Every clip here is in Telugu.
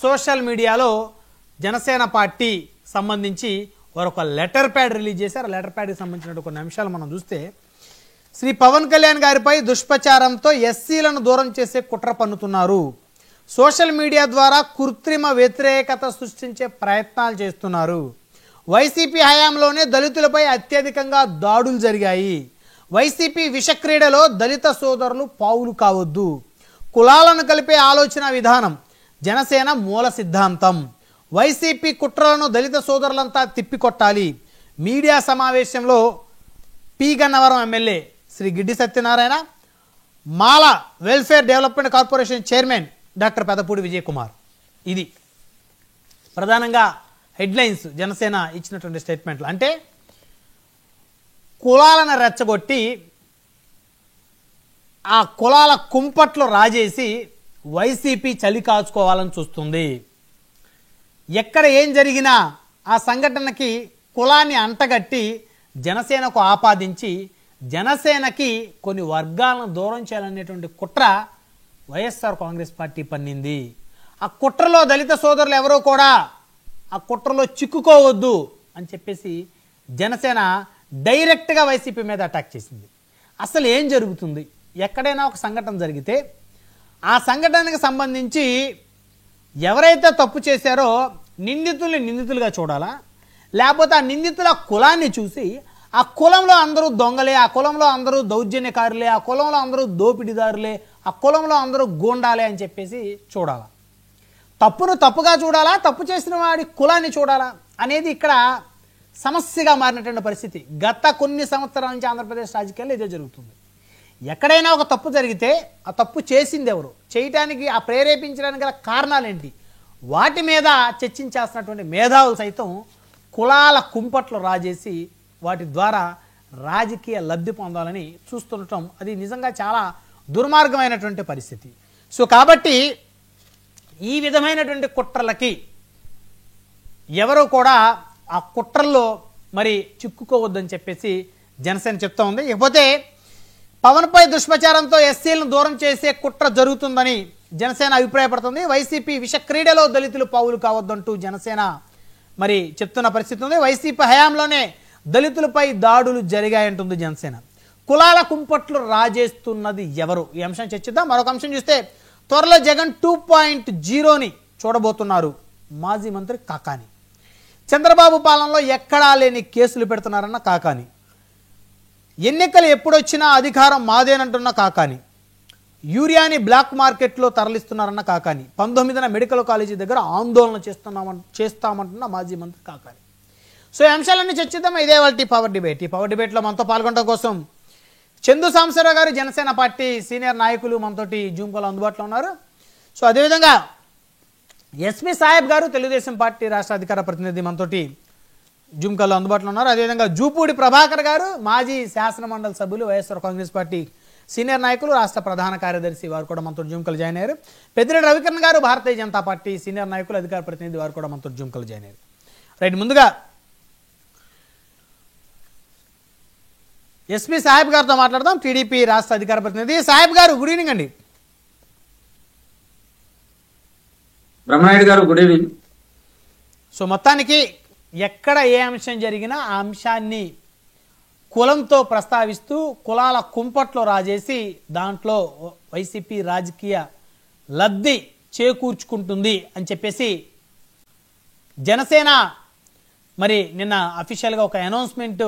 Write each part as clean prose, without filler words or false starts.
సోషల్ మీడియాలో జనసేన పార్టీ సంబంధించి వారు ఒక లెటర్ ప్యాడ్ రిలీజ్ చేశారు. లెటర్ ప్యాడ్కి సంబంధించిన కొన్ని అంశాలు మనం చూస్తే, శ్రీ పవన్ కళ్యాణ్ గారిపై దుష్ప్రచారంతో ఎస్సీలను దూరం చేసే కుట్ర పన్నుతున్నారు, సోషల్ మీడియా ద్వారా కృత్రిమ వ్యతిరేకత సృష్టించే ప్రయత్నాలు చేస్తున్నారు, వైసీపీ హయాంలోనే దళితులపై అత్యధికంగా దాడులు జరిగాయి, వైసీపీ విషక్రీడలో దళిత సోదరులు పావులు కావద్దు, కులాలను కలిపే ఆలోచన విధానం జనసేన మూల సిద్ధాంతం, వైసీపీ కుట్రలను దళిత సోదరులంతా తిప్పికొట్టాలి. మీడియా సమావేశంలో P Gannavaram MLA Shri Giddi Satyanarayana, Mala welfare development corporation chairman doctor Pedapudi Vijay Kumar. ఇది ప్రధానంగా హెడ్లైన్స్ జనసేన ఇచ్చినటువంటి స్టేట్మెంట్లు. అంటే కులాలను రెచ్చగొట్టి ఆ కులాల కుంపట్లు రాజేసి వైసీపీ చలి కాచుకోవాలని చూస్తుంది. ఎక్కడ ఏం జరిగినా ఆ సంఘటనకి కులాన్ని అంటగట్టి జనసేనకు ఆపాదించి జనసేనకి కొన్ని వర్గాలను దూరం చేయాలనేటువంటి కుట్ర వైఎస్ఆర్ కాంగ్రెస్ పార్టీ పన్నింది. ఆ కుట్రలో దళిత సోదరులు ఎవరో కూడా ఆ కుట్రలో చిక్కుకోవద్దు అని చెప్పేసి జనసేన డైరెక్ట్గా వైసీపీ మీద అటాక్ చేసింది. అసలు ఏం జరుగుతుంది? ఎక్కడైనా ఒక సంఘటన జరిగితే ఆ సంఘటనకు సంబంధించి ఎవరైతే తప్పు చేశారో నిందితుల్ని నిందితులుగా చూడాలా, లేకపోతే ఆ నిందితుల కులాన్ని చూసి ఆ కులంలో అందరూ దొంగలే, ఆ కులంలో అందరూ దౌర్జన్యకారులే, ఆ కులంలో అందరూ దోపిడీదారులే, ఆ కులంలో అందరూ గూండాలే అని చెప్పేసి చూడాలా? తప్పును తప్పుగా చూడాలా, తప్పు చేసిన వాడి కులాన్ని చూడాలా అనేది ఇక్కడ సమస్యగా మారినటువంటి పరిస్థితి. గత కొన్ని సంవత్సరాల నుంచి ఆంధ్రప్రదేశ్ రాజకీయాల్లో ఇదే జరుగుతుంది. ఎక్కడైనా ఒక తప్పు జరిగితే ఆ తప్పు చేసింది ఎవరు, చేయటానికి ఆ ప్రేరేపించడానికి గల కారణాలేంటి, వాటి మీద చర్చించాల్సినటువంటి మేధావులు సైతం కులాల కుంపట్లు రాజేసి వాటి ద్వారా రాజకీయ లబ్ధి పొందాలని చూస్తుండటం అది నిజంగా చాలా దుర్మార్గమైనటువంటి పరిస్థితి. సో కాబట్టి ఈ విధమైనటువంటి కుట్రలకి ఎవరు కూడా ఆ కుట్రల్లో మరి చిక్కుకోవద్దని చెప్పేసి జనసేన చెప్తా ఉంది. ఇకపోతే పవన్పై దుష్ప్రచారంతో ఎస్సీలను దూరం చేసే కుట్ర జరుగుతుందని జనసేన అభిప్రాయపడుతుంది. వైసీపీ విషక్రీడలో దళితులు పావులు కావద్దంటూ జనసేన మరి చెప్తున్న పరిస్థితి ఉంది. వైసీపీ హయాంలోనే దళితులపై దాడులు జరిగాయంటుంది జనసేన. కులాల కుంపట్లు రాజేస్తున్నది ఎవరు? ఈ అంశం చర్చిద్దాం. మరొక అంశం చూస్తే, త్వరలో జగన్ 2.0ని చూడబోతున్నారు మాజీ మంత్రి కాకాని. చంద్రబాబు పాలనలో ఎక్కడా లేని కేసులు పెడుతున్నారన్న కాకాని, ఎన్నికలు ఎప్పుడొచ్చినా అధికారం మాదేనంటున్న కాకాని, యూరియాని బ్లాక్ మార్కెట్లో తరలిస్తున్నారన్న కాకాని, 19న మెడికల్ కాలేజీ దగ్గర ఆందోళన చేస్తామంటున్న మాజీ మంత్రి కాకాని. సో ఈ అంశాలన్నీ చర్చిద్దాం. ఇదే వాళ్ళ పవర్ డిబేట్. ఈ పవర్ డిబేట్లో మనతో పాల్గొనడం కోసం చందు సాంబశివరావు గారు, జనసేన పార్టీ సీనియర్ నాయకులు మనతోటి జూమ్ కాల్ అందుబాటులో ఉన్నారు. సో అదేవిధంగా ఎస్పీ సాహెబ్ గారు, తెలుగుదేశం పార్టీ రాష్ట్ర అధికార ప్రతినిధి మనతోటి జూమ్ కాల్లో అందుబాటులో ఉన్నారు. అదేవిధంగా జూపూడి ప్రభాకర్ గారు, మాజీ శాసనమండలి సభ్యులు, వైఎస్ఆర్ కాంగ్రెస్ పార్టీ సీనియర్ నాయకులు, రాష్ట్ర ప్రధాన కార్యదర్శి, వారు కూడా మనతో జూమ్ కాల్ జాయిన్ అయ్యారు. పెద్దిరెడ్డి రవికిరణ్ గారు, భారతీయ జనతా పార్టీ సీనియర్ నాయకులు, అధికార ప్రతినిధి, వారు కూడా మనతో జూమ్ కాల్ జాయిన్ అయ్యారు. రైట్, ముందుగా ఎస్పీ సాహెబ్ గారితో మాట్లాడదాం, టీడీపీ రాష్ట్ర అధికార ప్రతినిధి. సాహెబ్ గారు, గుడ్ ఈవినింగ్ అండి. బ్రహ్మనాయుడు గారు, గుడ్ ఈవినింగ్. సో మొత్తానికి ఎక్కడ ఏ అంశం జరిగినా ఆ అంశాన్ని కులంతో ప్రస్తావిస్తూ కులాల కుంపట్లో రాజేసి దాంట్లో వైసీపీ రాజకీయ లబ్ధి చేకూర్చుకుంటుంది అని చెప్పేసి జనసేన మరి నిన్న అఫీషియల్గా ఒక అనౌన్స్మెంట్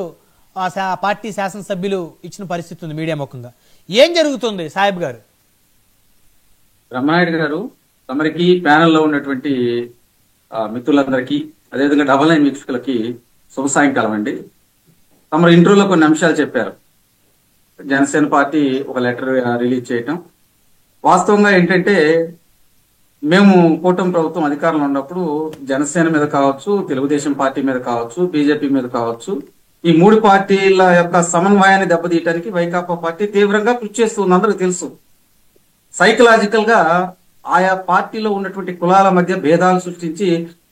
పార్టీ శాసనసభ్యులు ఇచ్చిన పరిస్థితి ఉంది మీడియా ముఖంగా. ఏం జరుగుతుంది సాహెబ్ గారు? బ్రహ్మనాయుడు గారు, తమరికి ప్యానెల్లో ఉన్నటువంటి మిత్రులందరికీ, అదేవిధంగా డబల్ నైన్ వీక్షకులకి శుభ సాయంకాలం అండి. తమరు ఇంటర్వ్యూలో కొన్ని అంశాలు చెప్పారు. జనసేన పార్టీ ఒక లెటర్ రిలీజ్ చేయటం వాస్తవంగా ఏంటంటే, మేము కూటమి ప్రభుత్వం అధికారంలో ఉన్నప్పుడు జనసేన మీద కావచ్చు, తెలుగుదేశం పార్టీ మీద కావచ్చు, బీజేపీ మీద కావచ్చు, ఈ మూడు పార్టీల యొక్క సమన్వయాన్ని దెబ్బతీయటానికి వైకాపా పార్టీ తీవ్రంగా కృషి చేస్తుంది. అందరికి తెలుసు. సైకలాజికల్ గా ఆయా పార్టీలో ఉన్నటువంటి కులాల మధ్య భేదాలు సృష్టించి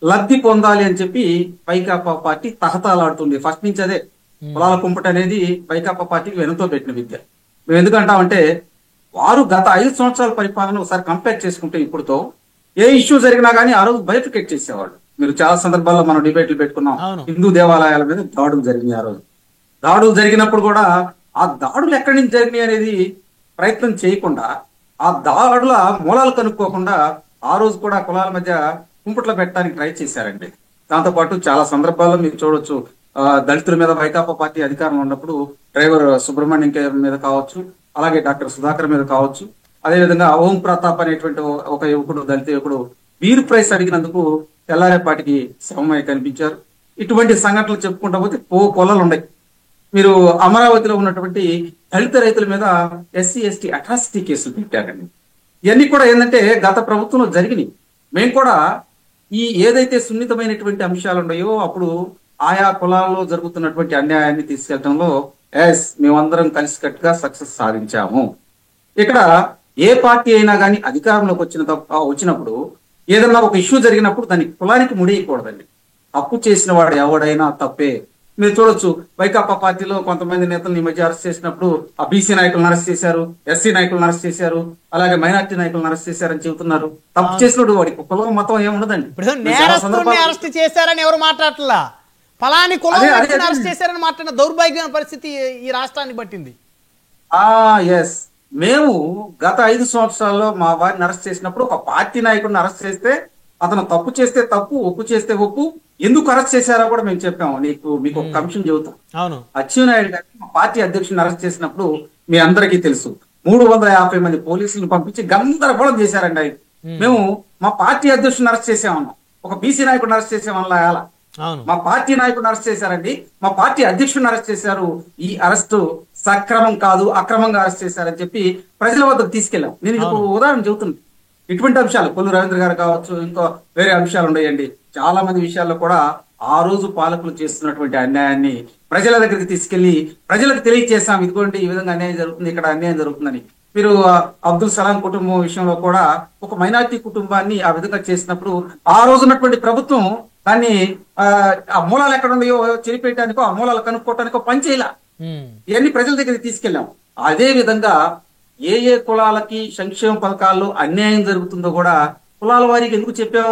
లబ్ధి పొందాలి అని చెప్పి వైకాపా పార్టీ తహతాలాడుతుంది. ఫస్ట్ నుంచి అదే కులాల కుంపట అనేది వైకాపా పార్టీకి వెనుతో పెట్టిన విద్య. మేము ఎందుకంటామంటే, వారు గత 5 సంవత్సరాల పరిపాలన ఒకసారి కంపేర్ చేసుకుంటే ఇప్పుడుతో ఏ ఇష్యూ జరిగినా కానీ ఆ రోజు బైఫికేట్ చేసేవాళ్ళు. మీరు చాలా సందర్భాల్లో మనం డిబేట్లు పెట్టుకున్నాం. అవును. హిందూ దేవాలయాల మీద దాడులు జరిగినాయి. ఆ రోజు దాడులు జరిగినప్పుడు కూడా ఆ దాడులు ఎక్కడి నుంచి జరిగినాయి అనేది ప్రయత్నం చేయకుండా, ఆ దాడుల మూలాలు కనుక్కోకుండా ఆ రోజు కూడా కులాల మధ్య కుంపట్లో పెట్టడానికి ట్రై చేశారండి. దాంతోపాటు చాలా సందర్భాల్లో మీరు చూడొచ్చు, దళితుల మీద వైకాపా పార్టీ అధికారంలో ఉన్నప్పుడు డ్రైవర్ సుబ్రహ్మణ్యం మీద కావచ్చు, అలాగే డాక్టర్ సుధాకర్ మీద కావచ్చు, అదేవిధంగా ఓం ప్రతాప్ అనేటువంటి ఒక యువకుడు, దళిత యువకుడు వీర్ ప్రైస్ అడిగినందుకు తెల్లారేపాటికి శవమై కనిపించారు. ఇటువంటి సంఘటనలు చెప్పుకుంటా పోతే కొలలు ఉన్నాయి. మీరు అమరావతిలో ఉన్నటువంటి దళిత రైతుల మీద ఎస్సీ ఎస్టీ అట్రాసిటీ కేసులు పెట్టారండి. ఇవన్నీ కూడా ఏంటంటే గత ప్రభుత్వంలో జరిగినాయి. మేము కూడా ఈ ఏదైతే సున్నితమైనటువంటి అంశాలు ఉన్నాయో అప్పుడు ఆయా కులాల్లో జరుగుతున్నటువంటి అన్యాయాన్ని తీసుకెళ్లడంలో మేమందరం కలిసికట్టుగా సక్సెస్ సాధించాము. ఇక్కడ ఏ పార్టీ అయినా కానీ అధికారంలోకి వచ్చినప్పుడు ఏదన్నా ఒక ఇష్యూ జరిగినప్పుడు దాన్ని కులానికి ముడియకూడదండి. తప్పు చేసిన వాడు ఎవడైనా తప్పే. మీరు చూడొచ్చు, వైకాపా పార్టీలో కొంతమంది నేతలను ఈ మధ్య అరెస్ట్ చేసినప్పుడు ఆ బీసీ నాయకులను అరెస్ట్ చేశారు, ఎస్సీ నాయకులను అరెస్ట్ చేశారు, అలాగే మైనార్టీ నాయకులను అరెస్ట్ చేశారని చెబుతున్నారు. తప్పు చేసినప్పుడు వాడికి కులం మతం ఏముండదండి. అరెస్ట్ చేశారని ఎవరు మాట్లాడట్లా, ఫలాని కులం అరెస్ట్ చేశారని మాట్లాడిన దౌర్భాగ్యమైన పరిస్థితి ఈ రాష్ట్రాన్ని పట్టింది. ఎస్, మేము గత 5 సంవత్సరాల్లో మా వారిని అరెస్ట్ చేసినప్పుడు ఒక పార్టీ నాయకుడిని అరెస్ట్ చేస్తే అతను తప్పు చేస్తే తప్పు, ఒప్పు చేస్తే ఒప్పు, ఎందుకు అరెస్ట్ చేశారో కూడా మేము చెప్పాము. మీకు ఒక కమిషన్ చెబుతాం. అవును, అచ్చెన్నాయుడు గారిని మా పార్టీ అధ్యక్షుడిని అరెస్ట్ చేసినప్పుడు మీ అందరికీ తెలుసు 350 మంది పోలీసులను పంపించి గందరగోళం చేశారండి ఆయన. మేము మా పార్టీ అధ్యక్షుడిని అరెస్ట్ చేసామన్నాం, ఒక బీసీ నాయకుడిని అరెస్ట్ చేసామన్నా అలా మా పార్టీ నాయకుడిని అరెస్ట్ చేశారండి, మా పార్టీ అధ్యక్షుడిని అరెస్ట్ చేశారు, ఈ అరెస్టు సక్రమం కాదు, అక్రమంగా అరెస్ట్ చేశారని చెప్పి ప్రజల వద్దకు తీసుకెళ్ళాం. నేను ఇప్పుడు ఉదాహరణ చెబుతున్నాను. ఇటువంటి అంశాలు కొల్లు రవీంద్ర గారు కావచ్చు, ఇంకో వేరే అంశాలు ఉన్నాయండి. చాలా మంది విషయాల్లో కూడా ఆ రోజు పాలకులు చేస్తున్నటువంటి అన్యాయాన్ని ప్రజల దగ్గరికి తీసుకెళ్లి ప్రజలకు తెలియజేసాం. ఇదిగోండి ఈ విధంగా అన్యాయం జరుగుతుంది, ఇక్కడ అన్యాయం జరుగుతుందని. మీరు అబ్దుల్ సలాం కుటుంబం విషయంలో కూడా ఒక మైనారిటీ కుటుంబాన్ని ఆ విధంగా చేసినప్పుడు ఆ రోజు ఉన్నటువంటి ప్రభుత్వం దాన్ని ఆ మూలాలు ఎక్కడ ఉన్నాయో చెరిపేయడానికో ఆ మూలాలు కనుక్కోవటానికో పని చేయలే. ఇవన్నీ ప్రజల దగ్గరికి తీసుకెళ్ళాం. అదే విధంగా ఏ కులాలకి సంక్షేమ పథకాల్లో అన్యాయం జరుగుతుందో కూడా కులాల వారీగా ఎందుకు చెప్పాం?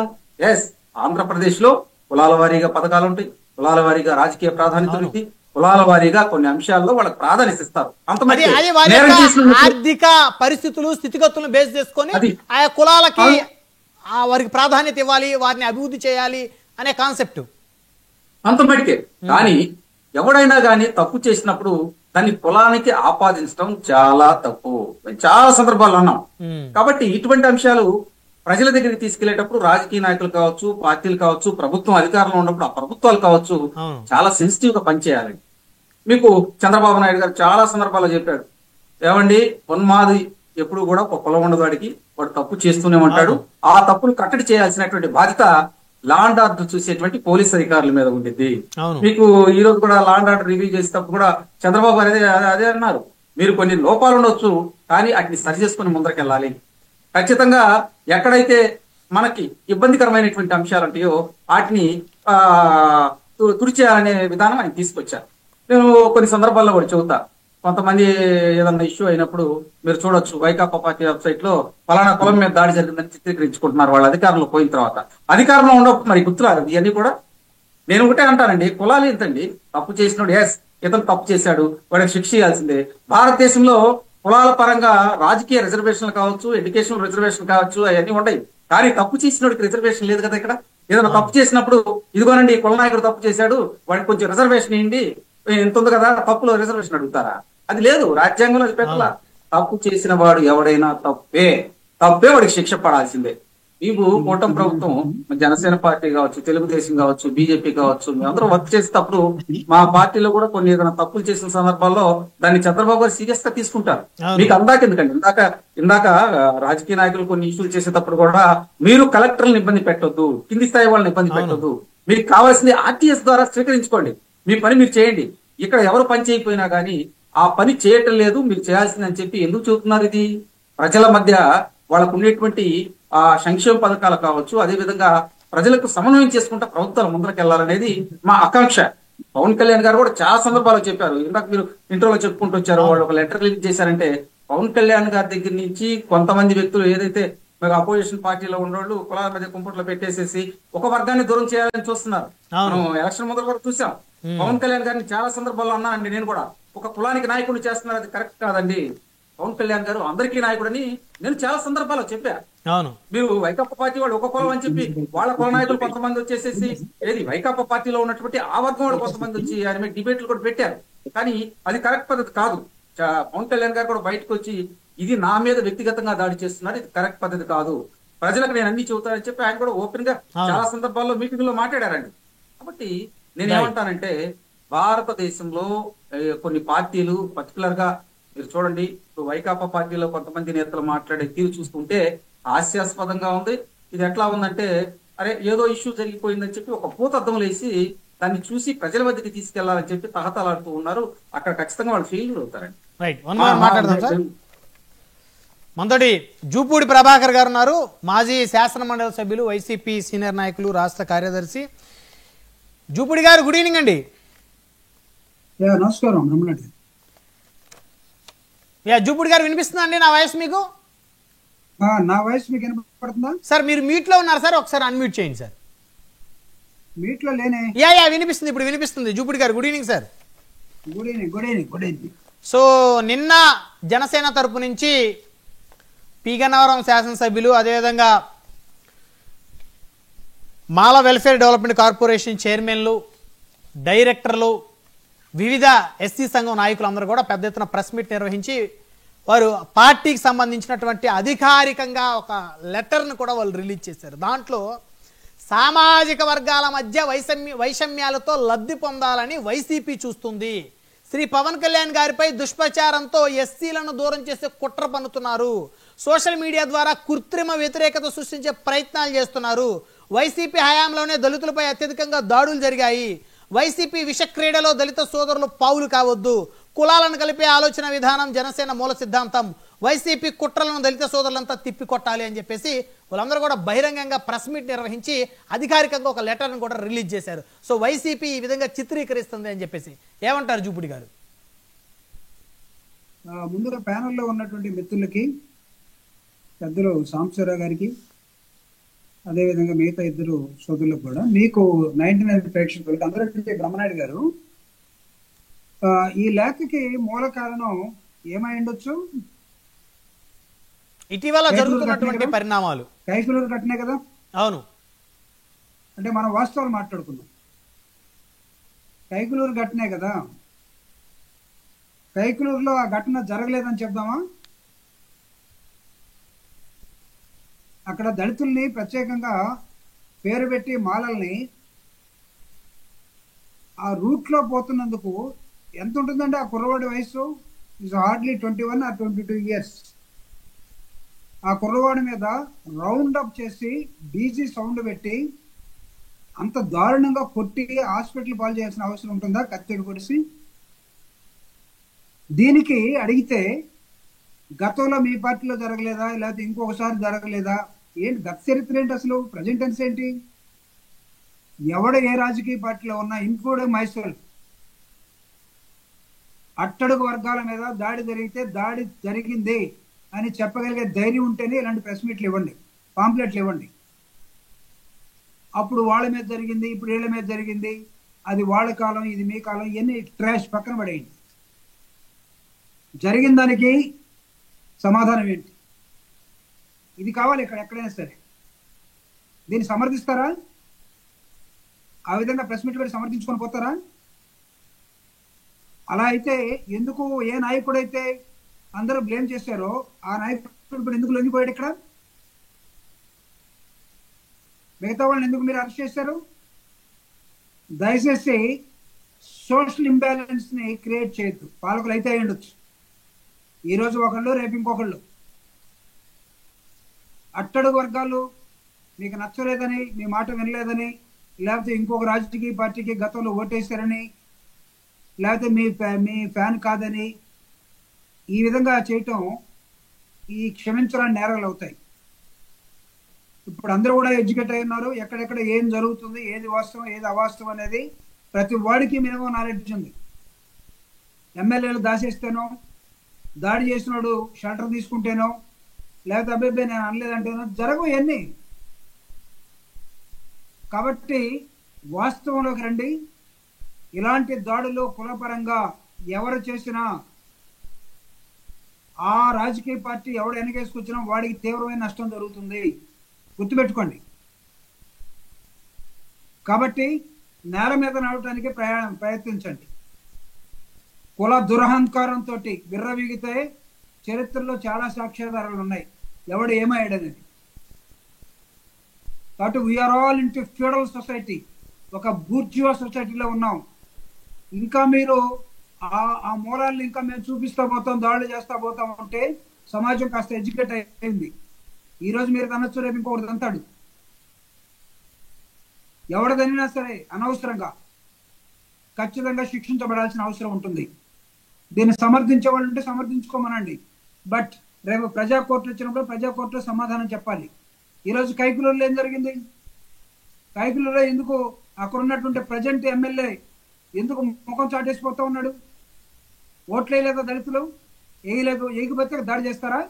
ఆంధ్రప్రదేశ్ లో కులాల వారీగా పథకాలు ఉంటాయి, కులాల వారీగా రాజకీయ ప్రాధాన్యత ఉంటుంది, కులాల వారీగా కొన్ని అంశాల్లో వాళ్ళకి ప్రాధాన్యత ఇస్తారు. ఆర్థిక పరిస్థితులు స్థితిగతులను బేస్ చేసుకొని ఆయా కులాలకి వారికి ప్రాధాన్యత ఇవ్వాలి, వారిని అభివృద్ధి చేయాలి అనే కాన్సెప్ట్ అంత మటుకే. కానీ ఎవడైనా కానీ తప్పు చేసినప్పుడు దాన్ని కులానికి ఆపాదించడం చాలా తప్పు. చాలా సందర్భాల్లో ఉన్నాం. కాబట్టి ఇటువంటి అంశాలు ప్రజల దగ్గరికి తీసుకెళ్లేటప్పుడు రాజకీయ నాయకులు కావచ్చు, పార్టీలు కావచ్చు, ప్రభుత్వం అధికారంలో ఉన్నప్పుడు ఆ ప్రభుత్వాలు కావచ్చు చాలా సెన్సిటివ్ గా పనిచేయాలి. మీకు చంద్రబాబు నాయుడు గారు చాలా సందర్భాల్లో చెప్పాడు, ఏమండి ఉన్మాది ఎప్పుడు కూడా ఒక కులం ఉండదు, వాడు తప్పు చేస్తూనే ఉంటాడు, ఆ తప్పును కట్టడి చేయాల్సినటువంటి బాధ్యత లా అండ్ ఆర్డర్ చూసేటువంటి పోలీస్ అధికారుల మీద ఉండింది. మీకు ఈ రోజు కూడా లా అండ్ ఆర్డర్ రివ్యూ చేసేటప్పుడు కూడా చంద్రబాబు అదే అన్నారు, మీరు కొన్ని లోపాలు ఉండొచ్చు కానీ వాటిని సరి చేసుకుని ముందరకెళ్ళాలి. ఖచ్చితంగా ఎక్కడైతే మనకి ఇబ్బందికరమైనటువంటి అంశాలు ఉంటాయో వాటిని తుడిచేయాలనే విధానం ఆయన తీసుకొచ్చారు. నేను కొన్ని సందర్భాల్లో కూడా చెబుతా. కొంతమంది ఏదన్నా ఇష్యూ అయినప్పుడు మీరు చూడొచ్చు, వైకాపా పార్టీ వెబ్సైట్ లో ఫలానా కులం మీద దాడి జరిగిందని చిత్రీకరించుకుంటున్నారు. వాళ్ళ అధికారంలో పోయిన తర్వాత అధికారంలో ఉండవు మరి గుర్తురాదు ఇవన్నీ కూడా. నేను ఒకటే అంటానండి, కులాలు ఎంతండి, తప్పు చేసినాడు ఇతను తప్పు చేశాడు, వాడికి శిక్ష చేయాల్సిందే. భారతదేశంలో కులాల పరంగా రాజకీయ రిజర్వేషన్లు కావచ్చు, ఎడ్యుకేషన్ రిజర్వేషన్ కావచ్చు, అవన్నీ ఉన్నాయి. కానీ తప్పు చేసినోడికి రిజర్వేషన్ లేదు కదా. ఇక్కడ ఏదైనా తప్పు చేసినప్పుడు ఇదిగోనండి కుల నాయకుడు తప్పు చేశాడు, వాడికి కొంచెం రిజర్వేషన్ ఇవ్వండి, ఎంత ఉంది కదా తప్పులో రిజర్వేషన్ అడుగుతారా? అది లేదు, రాజ్యాంగంలో అది పెట్టాల. తప్పు చేసిన వాడు ఎవడైనా తప్పే వాడికి శిక్ష పడాల్సిందే. మీకు కూటమి ప్రభుత్వం, జనసేన పార్టీ కావచ్చు, తెలుగుదేశం కావచ్చు, బీజేపీ కావచ్చు, మేమందరం వర్క్ చేసేటప్పుడు మా పార్టీలో కూడా కొన్ని ఏదైనా తప్పులు చేసిన సందర్భాల్లో దాన్ని చంద్రబాబు గారు సీరియస్ గా తీసుకుంటారు. మీకు ఎందుకండి ఇందాక రాజకీయ నాయకులు కొన్ని ఇష్యూలు చేసేటప్పుడు కూడా మీరు కలెక్టర్లను ఇబ్బంది పెట్టొద్దు, కింది స్థాయి వాళ్ళని ఇబ్బంది పెట్టొద్దు, మీకు కావాల్సింది ఆర్టీఎస్ ద్వారా స్వీకరించుకోండి, మీ పని మీరు చేయండి. ఇక్కడ ఎవరు పని చేయకపోయినా కానీ ఆ పని చేయటం లేదు, మీరు చేయాల్సింది అని చెప్పి ఎందుకు చెబుతున్నారు? ఇది ప్రజల మధ్య వాళ్ళకు ఉండేటువంటి ఆ సంక్షేమ పథకాలు కావచ్చు, అదే విధంగా ప్రజలకు సమన్వయం చేసుకుంటా ప్రభుత్వాలు ముందరకు వెళ్ళాలనేది మా ఆకాంక్ష. పవన్ కళ్యాణ్ గారు కూడా చాలా సందర్భాలు చెప్పారు. ఇందాక మీరు ఇంటర్వ్యూలో చెప్పుకుంటూ వచ్చారు, వాళ్ళు ఒక లెటర్ రిలీజ్ చేశారంటే పవన్ కళ్యాణ్ గారి దగ్గర నుంచి కొంతమంది వ్యక్తులు ఏదైతే మరి అపోజిషన్ పార్టీలో ఉన్నోళ్ళు కులాల మధ్య కుంపట్లో పెట్టేసేసి ఒక వర్గాన్ని దూరం చేయాలని చూస్తున్నారు. మనం ఎలక్షన్ మొదలు కూడా చూసాం. పవన్ కళ్యాణ్ గారిని చాలా సందర్భాల్లో అన్నానండి నేను కూడా, ఒక కులానికి నాయకుడు చేస్తున్నారు, అది కరెక్ట్ కాదండి. పవన్ కళ్యాణ్ గారు అందరికీ నాయకుడని నేను చాలా సందర్భాల్లో చెప్పా. మీరు వైకాపా పార్టీ వాళ్ళు ఒక కులం అని చెప్పి వాళ్ళ కుల నాయకులు కొంతమంది వచ్చేసేసి ఏది వైకాపా పార్టీలో ఉన్నటువంటి ఆ వర్గం వాళ్ళు కొంతమంది వచ్చి ఆయన మీద డిబేట్లు కూడా పెట్టారు. కానీ అది కరెక్ట్ పద్ధతి కాదు. పవన్ కళ్యాణ్ గారు కూడా బయటకు వచ్చి ఇది నా మీద వ్యక్తిగతంగా దాడి చేస్తున్నారు, ఇది కరెక్ట్ పద్ధతి కాదు, ప్రజలకు నేను అన్ని చెబుతానని చెప్పి ఆయన కూడా ఓపెన్ గా చాలా సందర్భాల్లో మీటింగ్ లో మాట్లాడారండి. కాబట్టి నేనేమంటానంటే భారతదేశంలో కొన్ని పార్టీలు పర్టికులర్ గా మీరు చూడండి, వైకాపా పార్టీలో కొంతమంది నేతలు మాట్లాడే తీరు చూస్తుంటే హాస్యాస్పదంగా ఉంది. ఇది ఎట్లా ఉందంటే అరే ఏదో ఇష్యూ జరిగిపోయిందని చెప్పి ఒక భూతద్దం లేసి దాన్ని చూసి ప్రజల మధ్యకి తీసుకెళ్లాలని చెప్పి తహతలాడుతూ ఉన్నారు. అక్కడ ఖచ్చితంగా వాళ్ళు ఫెయిల్యూర్ అవుతారండి. మనతోటి జూపూడి ప్రభాకర్ గారు ఉన్నారు, మాజీ శాసన మండలి సభ్యులు, వైసీపీ సీనియర్ నాయకులు, రాష్ట్ర కార్యదర్శి. జూపూడి గారు గుడ్ ఈవినింగ్ అండి. నమస్కారం. జూపూడి గారు వినిపిస్తుందా అండి నా వాయిస్ మీకు? నా వాయిస్ మీకు వినపడుతుందా సార్? మీరు మీట్ లో ఉన్నారు సార్, ఒకసారి అన్మ్యూట్ చేయండి సార్. మీట్ లో లేనే. వినిపిస్తుంది, ఇప్పుడు వినిపిస్తుంది. జూపూడి గారు good evening sir. Good evening. Good evening. Good evening. So నిన్న జనసేన తరపు నుంచి పీగన్నవరం శాసనసభ్యులు, అదేవిధంగా మాల వెల్ఫేర్ డెవలప్మెంట్ కార్పొరేషన్ చైర్మన్లు, డైరెక్టర్లు, వివిధ ఎస్సీ సంఘం నాయకులు అందరూ కూడా పెద్ద ఎత్తున ప్రెస్ మీట్ నిర్వహించి వారు పార్టీకి సంబంధించినటువంటి అధికారికంగా ఒక లెటర్ను కూడా వాళ్ళు రిలీజ్ చేశారు. దాంట్లో సామాజిక వర్గాల మధ్య వైషమ్యాలతో లబ్ధి పొందాలని వైసీపీ చూస్తుంది, శ్రీ పవన్ కళ్యాణ్ గారిపై దుష్ప్రచారంతో ఎస్సీలను దూరం చేసే కుట్ర పన్నుతున్నారు, సోషల్ మీడియా ద్వారా కృత్రిమ వ్యతిరేకత సృష్టించే ప్రయత్నాలు చేస్తున్నారు, వైసీపీ హయాంలోనే దళితులపై అత్యధికంగా దాడులు జరిగాయి, వైసీపీ విషక్రీడలో దళిత సోదరులు పావులు కావద్దు, కులాలను కలిపే ఆలోచన విధానం జనసేన మూల సిద్ధాంతం, వైసీపీ కుట్రలను దళిత సోదరులంతా తిప్పికొట్టాలి అని చెప్పేసి వాళ్ళందరూ కూడా బహిరంగంగా ప్రెస్ మీట్ నిర్వహించి అధికారికంగా ఒక లెటర్ను కూడా రిలీజ్ చేశారు. సో వైసీపీ ఈ విధంగా చిత్రీకరిస్తుంది అని చెప్పేసి ఏమంటారు జూపూడి గారు? ముందుగా ప్యానెల్లో ఉన్నటువంటి మిత్రులకి, పెద్దలు సాంబశివరావు గారికి, అదేవిధంగా మిగతా ఇద్దరు సోదరులకు కూడా, మీకు 99 ప్రేక్షకులకి అందరికీ బ్రహ్మనాయుడు గారు, ఈ లేఖకి మూల కారణం ఏమై ఉండొచ్చు? ఇటీవల జరుగుతున్నటువంటి పరిణామాలు. కైకులూరు ఘటనే కదా? అవును. అంటే మనం వాస్తవాలు మాట్లాడుకుందాం. కైకులూరు ఘటనే కదా. కైకులూరులో ఆ ఘటన జరగలేదని చెప్దామా? అక్కడ దళితుల్ని ప్రత్యేకంగా పేరు పెట్టి మాలల్ని ఆ రూట్ లో పోతున్నందుకు ఎంత ఉంటుందంటే ఆ కుర్రవాడి వయసు ఇస్ హార్డ్లీ 21 or 22 years. ఆ కుర్రవాడి మీద రౌండ్ అప్ చేసి డీజీ సౌండ్ పెట్టి అంత దారుణంగా కొట్టి హాస్పిటల్ పాలు చేయాల్సిన అవసరం ఉంటుందా? కత్తెడు పొడిసి. దీనికి అడిగితే గతంలో మీ పార్టీలో జరగలేదా, లేకపోతే ఇంకొకసారి జరగలేదా, ఏంటి గత చరిత్ర ఏంటి, అసలు ప్రజెంట్ టెన్స్ ఏంటి? ఎవడ ఏ రాజకీయ పార్టీలో ఉన్నా, ఇన్క్లూడింగ్ మైసెల్ఫ్, అట్టడుగు వర్గాల మీద దాడి జరిగితే దాడి జరిగింది అని చెప్పగలిగే ధైర్యం ఉంటేనే ఇలాంటి ప్రెస్ మీట్లు ఇవ్వండి, పాంప్లెట్లు ఇవ్వండి. అప్పుడు వాళ్ళ మీద జరిగింది, ఇప్పుడు వీళ్ళ మీద జరిగింది, అది వాళ్ళ కాలం, ఇది మీ కాలం, ఇవన్నీ ట్రాష్ పక్కన పడేయండి. జరిగిన దానికి సమాధానం ఏంటి? ఇది కావాలి ఇక్కడ ఎక్కడైనా సరే. దీన్ని సమర్థిస్తారా? ఆ విధంగా ప్రెస్ మీట్ పెట్టి సమర్థించుకొని పోతారా? అలా అయితే ఎందుకు ఏ నాయకుడైతే అందరూ బ్లేమ్ చేశారో ఆ నాయకుడు ఇప్పుడు ఎందుకు లొంగిపోయాడు? ఇక్కడ మిగతా వాళ్ళని ఎందుకు మీరు అరెస్ట్ చేశారు? దయచేసి సోషల్ ఇంబ్యాలెన్స్ ని క్రియేట్ చేయొద్దు. పాలకులు అయితే అయి ఉండొచ్చు, ఈరోజు ఒకళ్ళు రేపు ఇంకొకళ్ళు. అట్టడుగు వర్గాలు మీకు నచ్చలేదని, మీ మాట వినలేదని, లేకపోతే ఇంకొక రాజకీయ పార్టీకి గతంలో ఓటేశారని, లేకపోతే మీ ఫ్యాన్ కాదని ఈ విధంగా చేయటం ఈ క్షమించరాని నేరాలు అవుతాయి. ఇప్పుడు అందరూ కూడా ఎడ్యుకేట్ అయి ఉన్నారు. ఎక్కడెక్కడ ఏం జరుగుతుంది, ఏది వాస్తవం ఏది అవాస్తవం అనేది ప్రతి వాడికి మినిమం నాలెడ్జ్ ఉంది. ఎమ్మెల్యేలు దాచేస్తేనో, దాడి చేసినాడు షెల్టర్ తీసుకుంటేనో, లేకపోతే అబ్బాయి నేను అనలేదంటే జరగవు ఇవన్నీ. కాబట్టి వాస్తవంలోకి రండి. ఇలాంటి దాడులు కులపరంగా ఎవరు చేసినా ఆ రాజకీయ పార్టీ ఎవడు వెనకేసుకొచ్చినా వాడికి తీవ్రమైన నష్టం జరుగుతుంది, గుర్తుపెట్టుకోండి. కాబట్టి నేల మీద నడవటానికి ప్రయత్నించండి. కుల దురహంకారంతో విర్రవీగితే చరిత్రలో చాలా సాక్ష్యాధారాలు ఉన్నాయి ఎవడు ఏమయ్యాడనేది. కాబట్టి we are all into feudal society, ఒక బూర్జువా సొసైటీలో ఉన్నాం. ఇంకా మీరు ఆ మూలాలను ఇంకా మేము చూపిస్తా పోతాం, దాడులు చేస్తా పోతాం అంటే సమాజం కాస్త ఎడ్యుకేట్ అయింది. ఈరోజు మీరు తనొచ్చు, రేపు ఇంకొకటి తంతాడు. ఎవడదనినా సరే అనవసరంగా ఖచ్చితంగా శిక్షించబడాల్సిన అవసరం ఉంటుంది. దీన్ని సమర్థించే వాళ్ళు ఉంటే సమర్థించుకోమనండి. బట్ రేపు ప్రజా కోర్టు వచ్చినప్పుడు ప్రజా కోర్టులో సమాధానం చెప్పాలి. ఈరోజు కైకులూరులో ఏం జరిగింది? కైకులూరులో ఎందుకు అక్కడ ఉన్నటువంటి ప్రజెంట్ ఎమ్మెల్యే ఎందుకు ముఖం చాటేసిపోతా ఉన్నాడు? ఓట్లు వేయలేదా దళితులు? వేయలేదు. ఏగిపోతే దాడి చేస్తారా?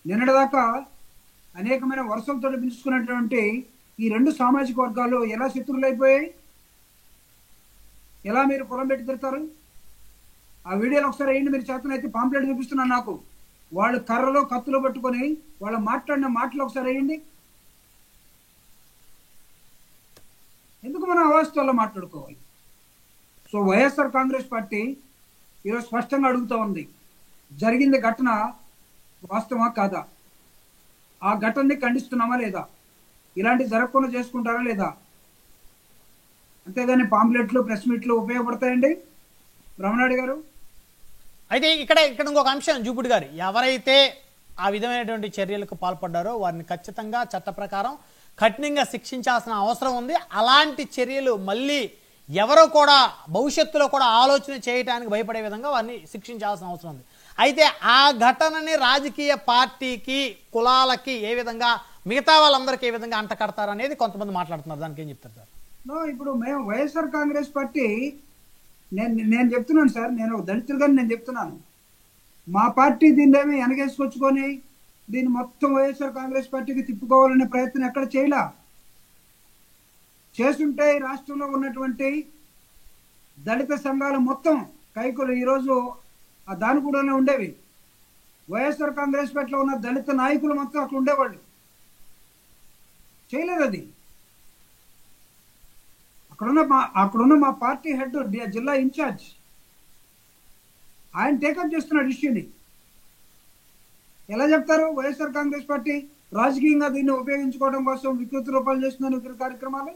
నిన్నటిదాకా అనేకమైన వరుసలతో పిలుచుకున్నటువంటి ఈ రెండు సామాజిక వర్గాలు ఎలా శత్రువులు అయిపోయాయి? ఎలా మీరు పొలం పెట్టి తిడతారు? ఆ వీడియోలు ఒకసారి వేయండి. మీరు చేతనైతే పాంప్లెట్ చూపిస్తున్నాను నాకు. వాళ్ళు కర్రలో కత్తులు పట్టుకొని వాళ్ళు మాట్లాడిన మాటలు ఒకసారి వేయండి. ఎందుకు మనం అవాస్తవాల్లో మాట్లాడుకోవాలి? సో వైఎస్ఆర్ కాంగ్రెస్ పార్టీ ఈరోజు స్పష్టంగా అడుగుతూ ఉంది, జరిగింది ఘటన వాస్తవా కాదా? ఆ ఘటనని ఖండిస్తున్నామా లేదా? ఇలాంటి జరగకుండా చేసుకుంటారా లేదా? అంతేగాని పాంప్లెట్లు, ప్రెస్ మీట్లు ఉపయోగపడతాయండి బ్రహ్మనాయుడు గారు? అయితే ఇక్కడ ఇంకొక అంశం జూపుడు గారు, ఎవరైతే ఆ విధమైనటువంటి చర్యలకు పాల్పడ్డారో వారిని ఖచ్చితంగా చట్ట ప్రకారం కఠినంగా శిక్షించాల్సిన అవసరం ఉంది. అలాంటి చర్యలు మళ్ళీ ఎవరో కూడా భవిష్యత్తులో కూడా ఆలోచన చేయడానికి భయపడే విధంగా వారిని శిక్షించాల్సిన అవసరం ఉంది. అయితే ఆ ఘటనని రాజకీయ పార్టీకి, కులాలకి ఏ విధంగా, మిగతా వాళ్ళందరికీ ఏ విధంగా అంటకడతారు అనేది కొంతమంది మాట్లాడుతున్నారు. దానికి ఏం చెప్తారు సార్? ఇప్పుడు మేము వైఎస్ఆర్ కాంగ్రెస్ పార్టీ, నేను చెప్తున్నాను సార్, నేను దళితులుగా నేను చెప్తున్నాను, మా పార్టీ దీన్ని వెనకేసుకొచ్చుకొని దీన్ని మొత్తం వైఎస్ఆర్ కాంగ్రెస్ పార్టీకి తిప్పుకోవాలనే ప్రయత్నం ఎక్కడ చేయలా. చేస్తుంటే రాష్ట్రంలో ఉన్నటువంటి దళిత సంఘాలు మొత్తం కైకులు ఈరోజు ఆ దానిగూడలో ఉండేవి. వైఎస్ఆర్ కాంగ్రెస్ పార్టీలో ఉన్న దళిత నాయకులు మొత్తం అక్కడ ఉండేవాళ్ళు. చేయలేదు అది. అక్కడున్న మా పార్టీ హెడ్, జిల్లా ఇన్ఛార్జ్, ఆయన టేకప్ చేస్తున్నాడు ఇష్యూని. ఎలా చెప్తారు? వైఎస్ఆర్ కాంగ్రెస్ పార్టీ రాజకీయంగా దీన్ని ఉపయోగించుకోవడం కోసం వికృతి రూపాలు చేస్తున్న వికృత కార్యక్రమాలు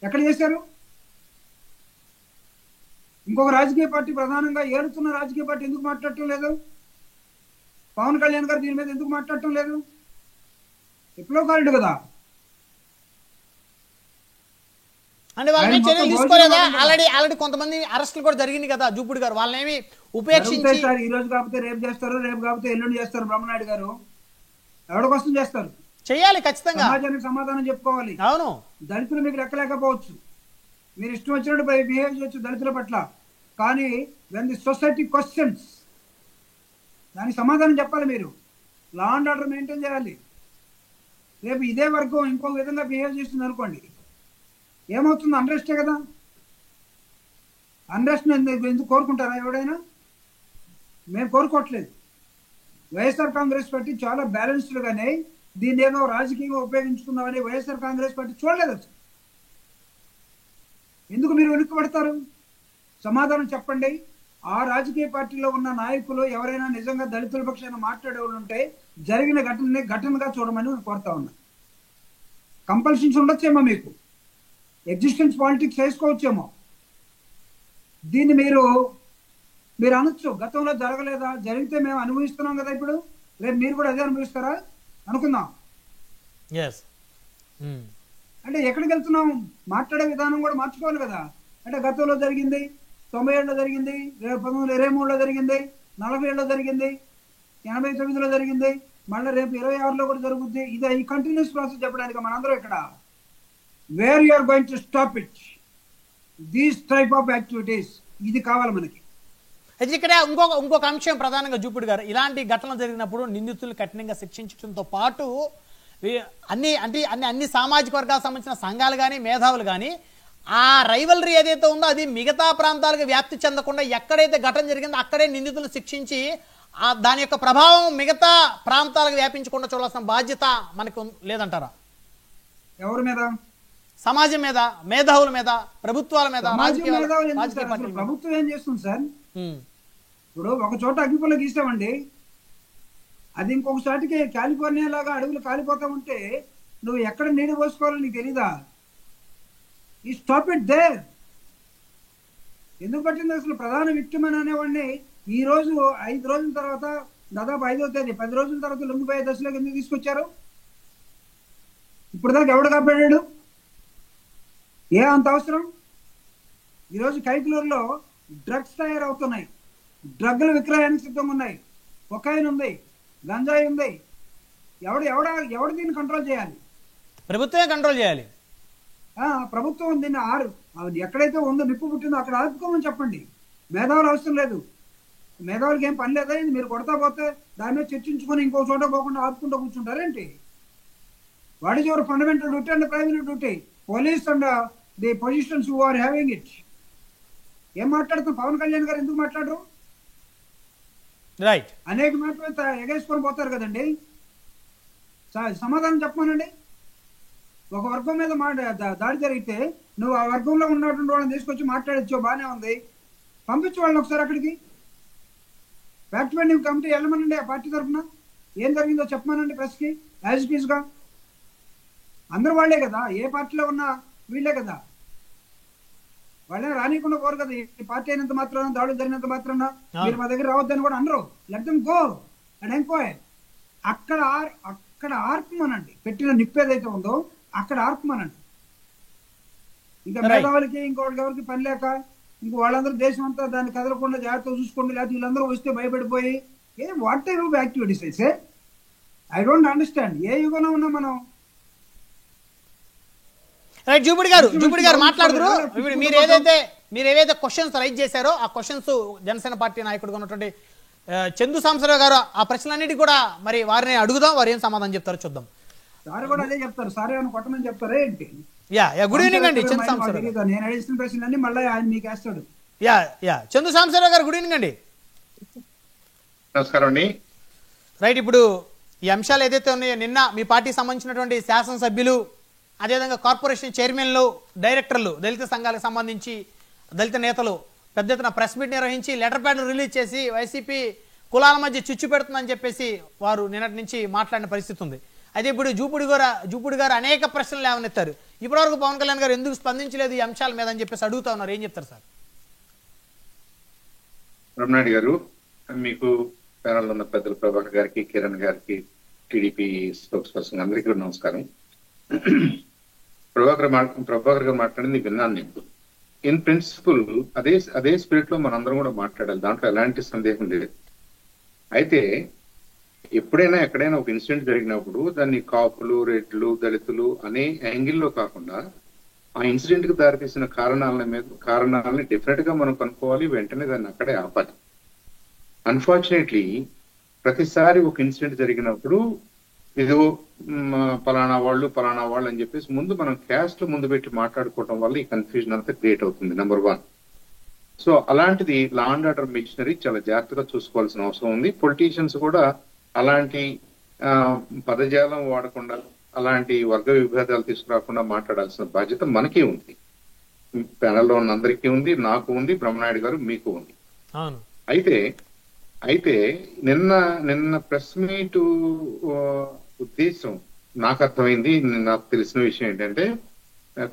ఎక్కడ చేశారు? ఇంకొక రాజకీయ పార్టీ, ప్రధానంగా ఏడుతున్న రాజకీయ పార్టీ ఎందుకు మాట్లాడటం లేదు? పవన్ కళ్యాణ్ గారు దీని మీద ఎందుకు మాట్లాడటం లేదు? విప్లవకారుడు కదా. అంటే వాళ్ళని చర్యలు తీసుకోలేదా? ఆల్రెడీ కొంతమంది అరెస్టులు కూడా జరిగింది కదా జూపుడు గారు, వాళ్ళనేమి ఉపేక్షించి ఈ రోజు కాకపోతే రేపు చేస్తారు, రేపు కాకపోతే ఎల్లుండి చేస్తారు. బ్రహ్మనాయుడు గారు ఎవరి కోసం చేస్తారు? చేయాలి ఖచ్చితంగా. సమాజానికి సమాధానం చెప్పుకోవాలి. అవును, దళితులు మీకు లెక్కలేకపోవచ్చు, మీరు ఇష్టం వచ్చినట్టు బిహేవ్ చేయొచ్చు దళితుల పట్ల, కానీ వెన్ ది సొసైటీ క్వశ్చన్స్ దానికి సమాధానం చెప్పాలి. మీరు లా అండ్ ఆర్డర్ మెయింటైన్ చేయాలి. రేపు ఇదే వర్గం ఇంకొక విధంగా బిహేవ్ చేస్తుంది అనుకోండి, ఏమవుతుంది? అన్రెస్టే కదా. అన్రెస్ట్ ఎందుకు కోరుకుంటారా ఎవడైనా? మేము కోరుకోవట్లేదు. వైఎస్ఆర్ కాంగ్రెస్ పార్టీ చాలా బ్యాలెన్స్డ్గానే దీన్ని ఏదో రాజకీయంగా ఉపయోగించుకుందామని వైఎస్ఆర్ కాంగ్రెస్ పార్టీ చూడలేదు అసలు. ఎందుకు మీరు వెనుక పడతారు? సమాధానం చెప్పండి. ఆ రాజకీయ పార్టీలో ఉన్న నాయకులు ఎవరైనా నిజంగా దళితుల పక్షాన మాట్లాడేవాళ్ళు ఉంటే జరిగిన ఘటనని ఘటనగా చూడమని నేను కోరుతా ఉన్నా. కంపల్షన్స్ ఉండొచ్చేమో, మీకు ఎగ్జిస్టెన్స్ పాలిటిక్స్ వేసుకోవచ్చేమో. దీన్ని మీరు అనొచ్చు, గతంలో జరగలేదా? జరిగితే మేము అనుభవిస్తున్నాం కదా, ఇప్పుడు రేపు మీరు కూడా అదే అనుభవిస్తారా అనుకుందాం. అంటే ఎక్కడికి వెళ్తున్నాం? మాట్లాడే విధానం కూడా మార్చుకోవాలి కదా. అంటే గతంలో జరిగింది, 97లో జరిగింది, 1923లో జరిగింది, 40లో జరిగింది, 89లో జరిగింది, మళ్ళీ రేపు 26లో కూడా జరుగుద్ది. ఇది ఈ కంటిన్యూస్ ప్రాసెస్ చెప్పడానికి మనందరం ఇక్కడ where you are going to stop it, these type of activities, ఇది కావాలి మనకి. అయితే ఇక్కడ ఇంకొక అంశం ప్రధానంగా జూపుడు గారు, ఇలాంటి ఘటనలు జరిగినప్పుడు నిందితులు కఠినంగా శిక్షించడంతో పాటు అన్ని సామాజిక వర్గాలకు సంబంధించిన సంఘాలు కానీ మేధావులు కానీ ఆ రైవలరీ ఏదైతే ఉందో అది మిగతా ప్రాంతాలకు వ్యాప్తి చెందకుండా ఎక్కడైతే ఘటన జరిగిందో అక్కడే నిందితులను శిక్షించి దాని యొక్క ప్రభావం మిగతా ప్రాంతాలకు వ్యాపించకుండా చూడాల్సిన బాధ్యత మనకు లేదంటారా? ఎవరి మీద? సమాజం మీద, మేధావుల మీద, ప్రభుత్వాల మీద, ప్రభుత్వం ఏం చేస్తుంది సార్? ఇప్పుడు ఒక చోట అగ్గిపుల్ల గీస్తామండి, అది ఇంకొక చోటికి కాలిఫోర్నియా లాగా అడవులు కాలిపోతా ఉంటే నువ్వు ఎక్కడ నీళ్ళు పోసుకోవాలో నీకు తెలీదా? ఈ స్టాప్ ఇట్ దేర్. ఎందుకు పట్టింది అసలు? ప్రధాన విక్టిమ్ అనేవాడిని ఈ రోజు 5 రోజుల తర్వాత, దాదాపు 5వ తేదీ 10 రోజుల తర్వాత లొంగిపోయే దశలోకి ఎందుకు తీసుకొచ్చారు? ఇప్పుడు దాకా ఎవడు కాపాడాడు? ఏ అంత అవసరం? ఈరోజు కైకలూరులో డ్రగ్స్ తయారవుతున్నాయి, డ్రగ్లు విక్రయానికి సిద్ధంగా ఉన్నాయి, కొకైన్ ఉంది, గంజాయి ఉంది. ఎవడు దీన్ని కంట్రోల్ చేయాలి? ప్రభుత్వమే కంట్రోల్ చేయాలి. ప్రభుత్వం దీన్ని ఎక్కడైతే ఉందో నిప్పు పుట్టిందో అక్కడ ఆపుకోమని చెప్పండి. మేధావులు అవసరం లేదు. మేధావులకి ఏం పని లేదా? మీరు కొడతా పోతే దాని మీద చర్చించుకొని ఇంకో చోట పోకుండా ఆపుకుంటూ కూర్చుంటారేంటి? What is your fundamental duty and primary duty? Police and the positions who are having it. ఏం మాట్లాడుతాం? పవన్ కళ్యాణ్ గారు ఎందుకు మాట్లాడరు? రైట్, అనేక మాటలు ఎగేసుకొని పోతారు కదండి. సమాధానం చెప్పమనండి. ఒక వర్గం మీద దాడి జరిగితే నువ్వు ఆ వర్గంలో ఉన్నటువంటి వాళ్ళని తీసుకొచ్చి మాట్లాడచ్చు, బాగానే ఉంది, పంపించు వాళ్ళని ఒకసారి అక్కడికి. ఫ్యాక్ట్ ఫైండింగ్ కమిటీ వెళ్ళమనండి ఆ పార్టీ తరఫున. ఏం జరిగిందో చెప్పమనండి ప్రెస్కి యాజ్ ఇట్ ఈస్ గా. అందరూ వాళ్లే కదా, ఏ పార్టీలో ఉన్నా వీళ్ళే కదా. వాళ్ళే రానియకుండా కోరు కదా. ఈ పార్టీ అయినంత మాత్రాన, దాడులు జరిగినంత మాత్రాన మీరు మా దగ్గర రావద్దని కూడా అనరు. Let them go and enquire. అక్కడ ఆర్పమనండి. పెట్టిన నిప్పు ఏదైతే ఉందో అక్కడ ఆర్పమనండి. ఇంకా మేధావులకి ఇంకోటి ఎవరికి పని లేక ఇంక వాళ్ళందరూ దేశం అంతా దాన్ని కదలకుండా జాగ్రత్తగా చూసుకోండి, లేకపోతే వీళ్ళందరూ వస్తే భయపడిపోయి వాట్ టైప్ ఆఫ్ యాక్టివిటీస్ అయితే ఐ డోంట్ అండర్స్టాండ్. ఏ యుగంలో ఉన్నా మనం. రైట్, జూపుడి గారు మాట్లాడుతున్నారు. మీరు ఏవైతే క్వశ్చన్స్ రైజ్ చేశారో ఆ క్వశ్చన్స్ జనసేన పార్టీ నాయకుడుగా ఉన్నటువంటి చందు సాంబశివరావు గారు ఆ ప్రశ్నలన్నిటి కూడా మరి వారిని అడుగుదాం, వారు ఏం సమాధానం చెప్తారో చూద్దాం. సార్ కూడా అదే చెప్తారు. సార్ ఏమైనా కొట్టమని చెప్తారా ఏంటి? గుడ్ ఈవినింగ్ అండి చందు సాంబశివరావు. నేను అడిగిన ప్రశ్నలన్నీ మళ్ళీ ఆయన మీకు వేస్తాడు. చందు సాంబశివరావు గారు గుడ్ ఈవినింగ్ అండి. నమస్కారం అండి. రైట్, ఇప్పుడు ఈ అంశాలు ఏదైతే ఉన్నాయో నిన్న మీ పార్టీకి సంబంధించినటువంటి శాసనసభ్యులు, అదేవిధంగా కార్పొరేషన్ చైర్మన్లు, డైరెక్టర్లు, దళిత సంఘాలకు సంబంధించి దళిత నేతలు పెద్ద ఎత్తున ప్రెస్ మీట్ నిర్వహించి లెటర్ ప్యాడ్ రిలీజ్ చేసి వైసీపీ కులాల మధ్య చిచ్చు పెడుతుందని చెప్పేసి వారు నిన్నటి నుంచి మాట్లాడిన పరిస్థితి ఉంది. అయితే ఇప్పుడు జూపుడి గారు అనేక ప్రశ్నలు లేవనెత్తారు. ఇప్పటివరకు పవన్ కళ్యాణ్ గారు ఎందుకు స్పందించలేదు ఈ అంశాల మీద అని చెప్పేసి అడుగుతా ఉన్నారు. ఏం చెప్తారు సార్? బ్రహ్మనాయుడు గారు, మీకు ప్యానల్ ఉన్న పెద్దలు ప్రభాకర్ గారికి, కిరణ్ గారికి, టీడీపీ స్పోక్స్ పర్సన్ అందరికీ నమస్కారం. ప్రభాకర్ గారు మాట్లాడింది విన్నాను నేను. ఇన్ ప్రిన్సిపల్ అదే స్పిరిట్ లో మనందరం కూడా మాట్లాడాలి, దాంట్లో ఎలాంటి సందేహం లేదు. అయితే ఎప్పుడైనా ఎక్కడైనా ఒక ఇన్సిడెంట్ జరిగినప్పుడు దాన్ని కాపులు, రెడ్లు, దళితులు అనే యాంగిల్లో కాకుండా ఆ ఇన్సిడెంట్ కి దారితీసిన కారణాలని డెఫినెట్ గా మనం కనుక్కోవాలి, వెంటనే దాన్ని అక్కడే ఆపాలి. అన్ఫార్చునేట్లీ ప్రతిసారి ఒక ఇన్సిడెంట్ జరిగినప్పుడు ఏదో పలానా వాళ్ళు అని చెప్పేసి ముందు మనం క్యాస్ట్ ముందు పెట్టి మాట్లాడుకోవడం వల్ల ఈ కన్ఫ్యూజన్ అంతా క్రియేట్ అవుతుంది, నెంబర్ 1. సో అలాంటిది లా అండ్ ఆర్డర్ మిషనరీ చాలా జాగ్రత్తగా చూసుకోవాల్సిన అవసరం ఉంది. పొలిటీషియన్స్ కూడా అలాంటి పదజాలం వాడకుండా, అలాంటి వర్గ విభేదాలు తీసుకురాకుండా మాట్లాడాల్సిన బాధ్యత మనకి ఉంది. ప్యానల్లో ఉన్న అందరికీ ఉంది, నాకు ఉంది, బ్రహ్మనాయుడు గారు మీకు ఉంది. అయితే నిన్న ప్రెస్ మీట్ ఉద్దేశం నాకు అర్థమైంది. నాకు తెలిసిన విషయం ఏంటంటే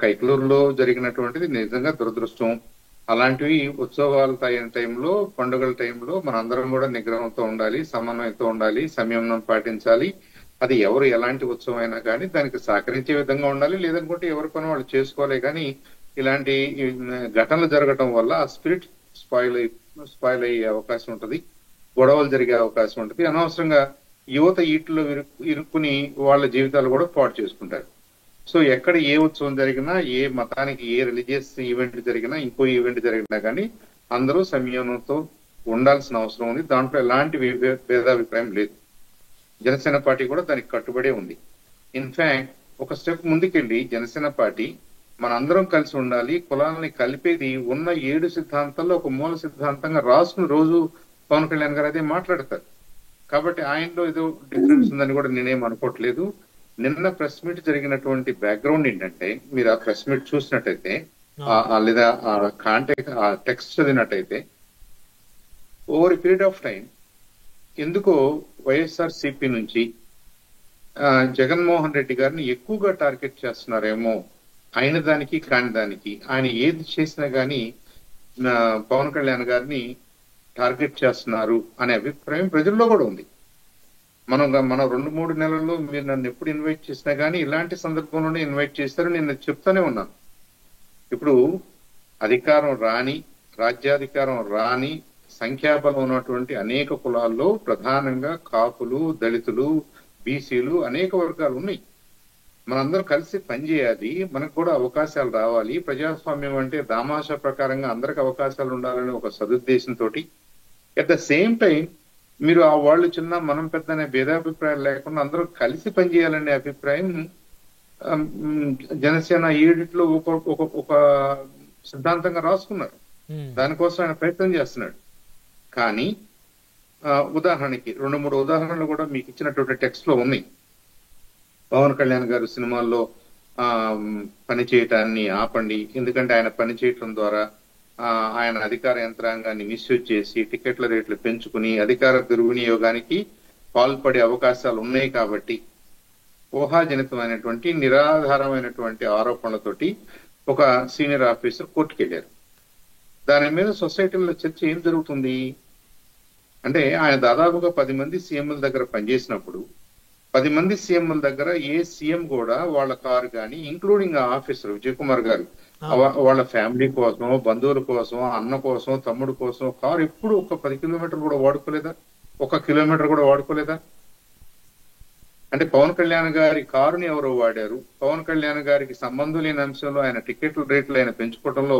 కైకలూరులో జరిగినటువంటిది నిజంగా దురదృష్టం. అలాంటివి ఉత్సవాల టైంలో, పండుగల టైంలో మనందరం కూడా నిగ్రహంతో ఉండాలి, సమన్వయంతో ఉండాలి, సంయమనం పాటించాలి. అది ఎవరు ఎలాంటి ఉత్సవం అయినా కానీ దానికి సహకరించే విధంగా ఉండాలి. లేదనుకుంటే ఎవరి పని వాళ్ళు చేసుకోవాలి. కానీ ఇలాంటి ఘటనలు జరగటం వల్ల ఆ స్పిరిట్ స్పాయిల్ అయ్యే అవకాశం ఉంటుంది, గొడవలు జరిగే అవకాశం ఉంటుంది. అనవసరంగా యువత ఈట్లో ఇరుక్కుని వాళ్ళ జీవితాలు కూడా పాడు చేసుకుంటారు. సో ఎక్కడ ఏ ఉత్సవం జరిగినా, ఏ మతానికి ఏ రిలీజియస్ ఈవెంట్ జరిగినా, ఇంకో ఈవెంట్ జరిగినా కానీ అందరూ సంయమనంతో ఉండాల్సిన అవసరం ఉంది. దాంట్లో ఎలాంటి భేదాభిప్రాయం లేదు. జనసేన పార్టీ కూడా దానికి కట్టుబడే ఉంది. ఇన్ఫాక్ట్ ఒక స్టెప్ ముందుకెళ్ళి జనసేన పార్టీ మనందరం కలిసి ఉండాలి, కులాలని కలిపేది ఉన్న 7 సిద్ధాంతాల్లో ఒక మూల సిద్ధాంతంగా రాసుకుని రోజు పవన్ కళ్యాణ్ గారు అదే మాట్లాడతారు. కాబట్టి ఆయనలో ఏదో డిఫరెన్స్ ఉందని కూడా నేనేం అనుకోవట్లేదు. నిన్న ప్రెస్ మీట్ జరిగినటువంటి బ్యాక్గ్రౌండ్ ఏంటంటే, మీరు ఆ ప్రెస్ మీట్ చూసినట్టయితే లేదా ఆ కాంటాక్ట్ ఆ టెక్స్ట్ చదివినట్టయితే, over a period of time ఎందుకో వైఎస్ఆర్ సిపి నుంచి జగన్మోహన్ రెడ్డి గారిని ఎక్కువగా టార్గెట్ చేస్తున్నారేమో, అయిన దానికి కాని దానికి ఆయన ఏది చేసినా గానీ పవన్ కళ్యాణ్ గారిని టార్గెట్ చేస్తున్నారు అనే అభిప్రాయం ప్రజల్లో కూడా ఉంది. మనం 2-3 నెలల్లో మీరు నన్ను ఎప్పుడు ఇన్వైట్ చేసినా గానీ ఇలాంటి సందర్భంలోనే ఇన్వైట్ చేస్తారు. నేను చెప్తానే ఉన్నాను. ఇప్పుడు అధికారం రాని, రాజ్యాధికారం రాని, సంఖ్యాబలం ఉన్నటువంటి అనేక కులాల్లో ప్రధానంగా కాపులు, దళితులు, బీసీలు అనేక వర్గాలు ఉన్నాయి. మనందరం కలిసి పనిచేయాలి, మనకు కూడా అవకాశాలు రావాలి. ప్రజాస్వామ్యం అంటే దామాషా ప్రకారంగా అందరికి అవకాశాలు ఉండాలని ఒక సదుద్దేశంతో, అట్ ద సేమ్ టైం మీరు ఆ వాళ్ళు చిన్న మనం పెద్ద అనే భేదాభిప్రాయాలు లేకుండా అందరూ కలిసి పనిచేయాలనే అభిప్రాయం జనసేన ఏడిట్లో ఒక సిద్ధాంతంగా రాసుకున్నారు. దానికోసం ఆయన ప్రయత్నం చేస్తున్నాడు. కానీ ఉదాహరణకి 2-3 ఉదాహరణలు కూడా మీకు ఇచ్చినటువంటి టెక్స్ట్ లో ఉన్నాయి. పవన్ కళ్యాణ్ గారు సినిమాల్లో పని చేయటాన్ని ఆపండి, ఎందుకంటే ఆయన పని చేయటం ద్వారా ఆయన అధికార యంత్రాంగాన్ని మిస్యూజ్ చేసి టికెట్ల రేట్లు పెంచుకుని అధికార దుర్వినియోగానికి పాల్పడే అవకాశాలు ఉన్నాయి. కాబట్టి ఊహాజనితమైనటువంటి నిరాధారమైనటువంటి ఆరోపణలతోటి ఒక సీనియర్ ఆఫీసర్ కోర్టుకు వెళ్ళారు. దాని మీద సొసైటీలో చర్చ ఏం జరుగుతుంది అంటే, ఆయన దాదాపుగా 10 మంది సీఎంల దగ్గర పనిచేసినప్పుడు 10 మంది సీఎంల దగ్గర ఏ సీఎం కూడా వాళ్ళ కారు కానీ, ఇంక్లూడింగ్ ఆ ఆఫీసర్ విజయ్ కుమార్ గారు, వాళ్ళ ఫ్యామిలీ కోసం, బంధువుల కోసం, అన్న కోసం, తమ్ముడు కోసం కారు ఎప్పుడు ఒక 10 కిలోమీటర్లు కూడా వాడుకోలేదా? 1 కిలోమీటర్ కూడా వాడుకోలేదా? అంటే పవన్ కళ్యాణ్ గారి కారుని ఎవరో వాడారు. పవన్ కళ్యాణ్ గారికి సంబంధం లేని అంశంలో ఆయన టికెట్ల రేట్లు ఆయన పెంచుకోవడంలో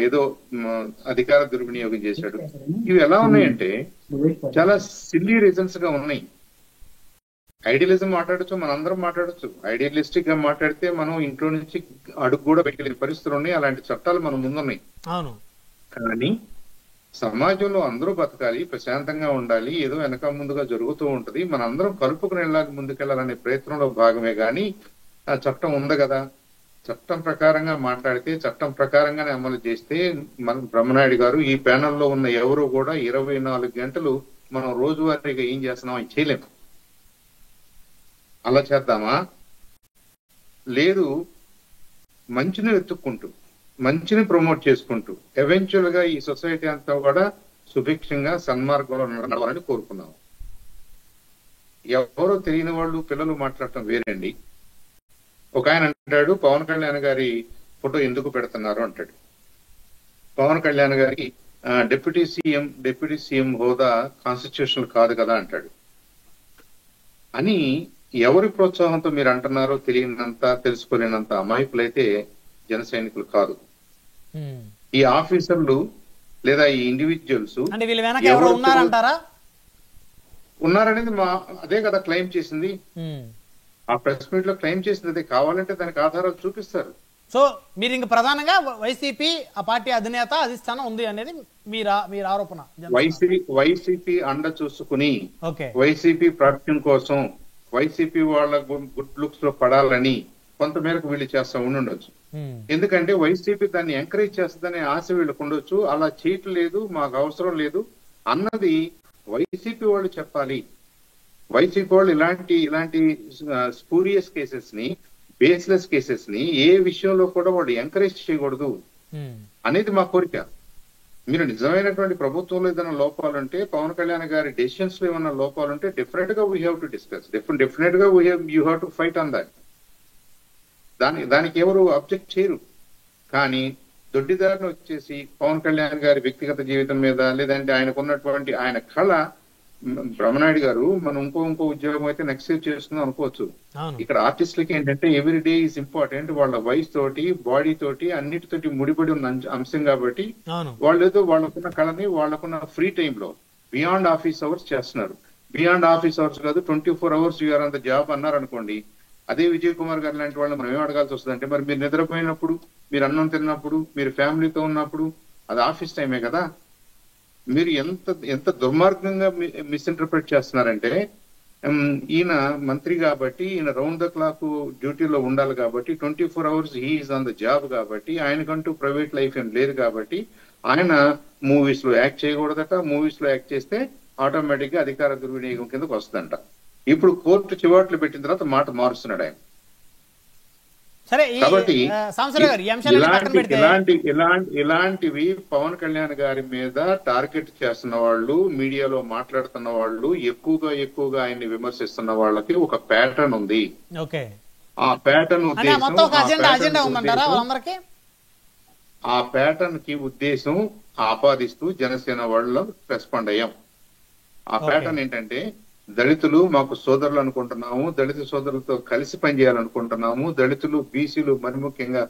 ఏదో అధికార దుర్వినియోగం చేశాడు. ఇవి ఎలా ఉన్నాయంటే చాలా సిల్లీ రీజన్స్ గా ఉన్నాయి. ఐడియలిజం మాట్లాడచ్చు, మనందరం మాట్లాడచ్చు. ఐడియలిస్టిక్ గా మాట్లాడితే మనం ఇంట్లో నుంచి అడుగు కూడా పెట్టలేని పరిస్థితులు ఉన్నాయి. అలాంటి చట్టాలు మన ముందున్నాయి. కానీ సమాజంలో అందరూ బతకాలి, ప్రశాంతంగా ఉండాలి, ఏదో వెనక ముందుగా జరుగుతూ ఉంటది, మనందరం కలుపుకుని వెళ్ళాలి, ముందుకెళ్లాలనే ప్రయత్నంలో భాగమే. కానీ ఆ చట్టం ఉంది కదా, చట్టం ప్రకారంగా మాట్లాడితే చట్టం ప్రకారంగానే అమలు చేస్తే, మన బ్రహ్మనాయుడు గారు ఈ ప్యానెల్లో ఉన్న ఎవరు కూడా 24 గంటలు మనం రోజువారీగా ఏం చేస్తున్నాం అని చేయలేము. అలా చేద్దామా? లేదు, మంచిని వెతుక్కుంటూ, మంచిని ప్రమోట్ చేసుకుంటూ ఎవెన్చువల్ గా ఈ సొసైటీ అంతా కూడా సుభిక్షంగా సన్మార్గంలో నడవాలని కోరుకున్నాం. ఎవరో తెలియని వాళ్ళు పిల్లలు మాట్లాడటం వేరండి. ఒక ఆయన అంటాడు, పవన్ కళ్యాణ్ గారి ఫోటో ఎందుకు పెడుతున్నారు అంటాడు. పవన్ కళ్యాణ్ గారికి డిప్యూటీ సీఎం హోదా కాన్స్టిట్యూషనల్ కాదు కదా అంటాడు. అని ఎవరి ప్రోత్సాహంతో మీరు అంటున్నారో తెలియనంత, తెలుసుకోలేనంత అమాయకులైతే జన సైనికులు కాదు. ఈ ఆఫీసర్లు లేదా ఈ ఇండివిజువల్స్ ఉన్నారనేది అదే కదా క్లెయిమ్ చేసింది. ఆ ప్రెస్ మీట్ లో క్లెయిమ్ చేసింది అదే. కావాలంటే దానికి ఆధారాలు చూపిస్తారు. సో మీరు ఇంక ప్రధానంగా వైసీపీ ఆ పార్టీ అధినేత అధిష్టానం ఉంది అనేది మీరు ఆరోపణ. వైసీపీ అండ చూసుకుని వైసీపీ ప్రాప్త్యం కోసం, వైసీపీ వాళ్ళ గుడ్ లుక్స్ లో పడాలని కొంతమేరకు వీళ్ళు చేస్తా ఉండొచ్చు. ఎందుకంటే వైసీపీ దాన్ని ఎంకరేజ్ చేస్తుందనే ఆశ వీళ్ళకు ఉండొచ్చు. అలా చేయట్లేదు, మాకు అవసరం లేదు అన్నది వైసీపీ వాళ్ళు చెప్పాలి. వైసీపీ వాళ్ళు ఇలాంటి స్పూరియస్ కేసెస్ ని, బేస్లెస్ కేసెస్ ని ఏ విషయంలో కూడా వాళ్ళు ఎంకరేజ్ చేయకూడదు అనేది మా కోరిక. మీరు నిజమైనటువంటి ప్రభుత్వంలో ఏదైనా లోపాలుంటే, పవన్ కళ్యాణ్ గారి డెసిషన్స్ లో ఏమైనా లోపాలుంటే డెఫినెట్ గా we have to discuss, definite గా you have to fight on that. దానికి ఎవరు అబ్జెక్ట్ చేయరు. కానీ దొడ్డిదారిని వచ్చేసి పవన్ కళ్యాణ్ గారి వ్యక్తిగత జీవితం మీద, లేదంటే ఆయనకున్నటువంటి ఆయన కళ బ్రహ్మనాయుడు గారు, మనం ఇంకో ఉద్యోగం అయితే నెక్స్ట్ ఇయర్ చేస్తున్నాం అనుకోవచ్చు. అవును ఇక్కడ ఆర్టిస్టులకి ఏంటంటే ఎవ్రీ డే ఈజ్ ఇంపార్టెంట్. వాళ్ళ వయసు తోటి, బాడీ తోటి, అన్నిటితోటి ముడిపడి ఉన్న అంశం కాబట్టి అవును వాళ్ళు ఏదో వాళ్ళకున్న కళని వాళ్ళకున్న ఫ్రీ టైమ్ లో బియాండ్ ఆఫీస్ అవర్స్ చేస్తున్నారు. బియాండ్ ఆఫీస్ అవర్స్ కాదు, 24 hours you are on the job అన్నారు అనుకోండి. అదే విజయ్ కుమార్ గారు లాంటి వాళ్ళు మనం ఏం అడగాల్సి వస్తుంది అంటే, మరి మీరు నిద్రపోయినప్పుడు, మీరు అన్నం తిన్నప్పుడు, మీరు ఫ్యామిలీతో ఉన్నప్పుడు అది ఆఫీస్ టైమే కదా. మీరు ఎంత ఎంత దుర్మార్గంగా మిస్ఇంటర్ప్రిట్ చేస్తున్నారంటే, ఈయన మంత్రి కాబట్టి, ఈయన రౌండ్ ద క్లాక్ డ్యూటీలో ఉండాలి కాబట్టి, 24 hours he is on the job కాబట్టి, ఆయనకంటూ ప్రైవేట్ లైఫ్ ఏం లేదు కాబట్టి, ఆయన మూవీస్ లో యాక్ట్ చేయకూడదట. మూవీస్ లో యాక్ట్ చేస్తే ఆటోమేటిక్ గా అధికార దుర్వినియోగం కిందకు వస్తుందంట. ఇప్పుడు కోర్టు చివాట్లు పెట్టిన తర్వాత మాట మారుస్తున్నాడు ఆయన. సరే కాబట్టి సాంబశివరావు గారు, ఈ అంశాలను పక్కన పెడితే ఇలాంటివి పవన్ కళ్యాణ్ గారి మీద టార్గెట్ చేస్తున్న వాళ్ళు, మీడియాలో మాట్లాడుతున్న వాళ్ళు, ఎక్కువగా ఆయన్ని విమర్శిస్తున్న వాళ్ళకి ఒక ప్యాటర్న్ ఉంది. ఓకే, ఆ ప్యాటర్న్ మొత్తం ఒక అజెండా ఉందంటారా వాళ్ళందరికీ? ఆ ప్యాటర్న్ కి ఉద్దేశం ఆపాదిస్తూ జనసేన వాళ్ళు రెస్పాండ్ అయ్యాం. ఆ ప్యాటర్న్ ఏంటంటే, దళితులు మాకు సోదరులు అనుకుంటున్నాము, దళిత సోదరులతో కలిసి పనిచేయాలనుకుంటున్నాము, దళితులు, బీసీలు, మరి ముఖ్యంగా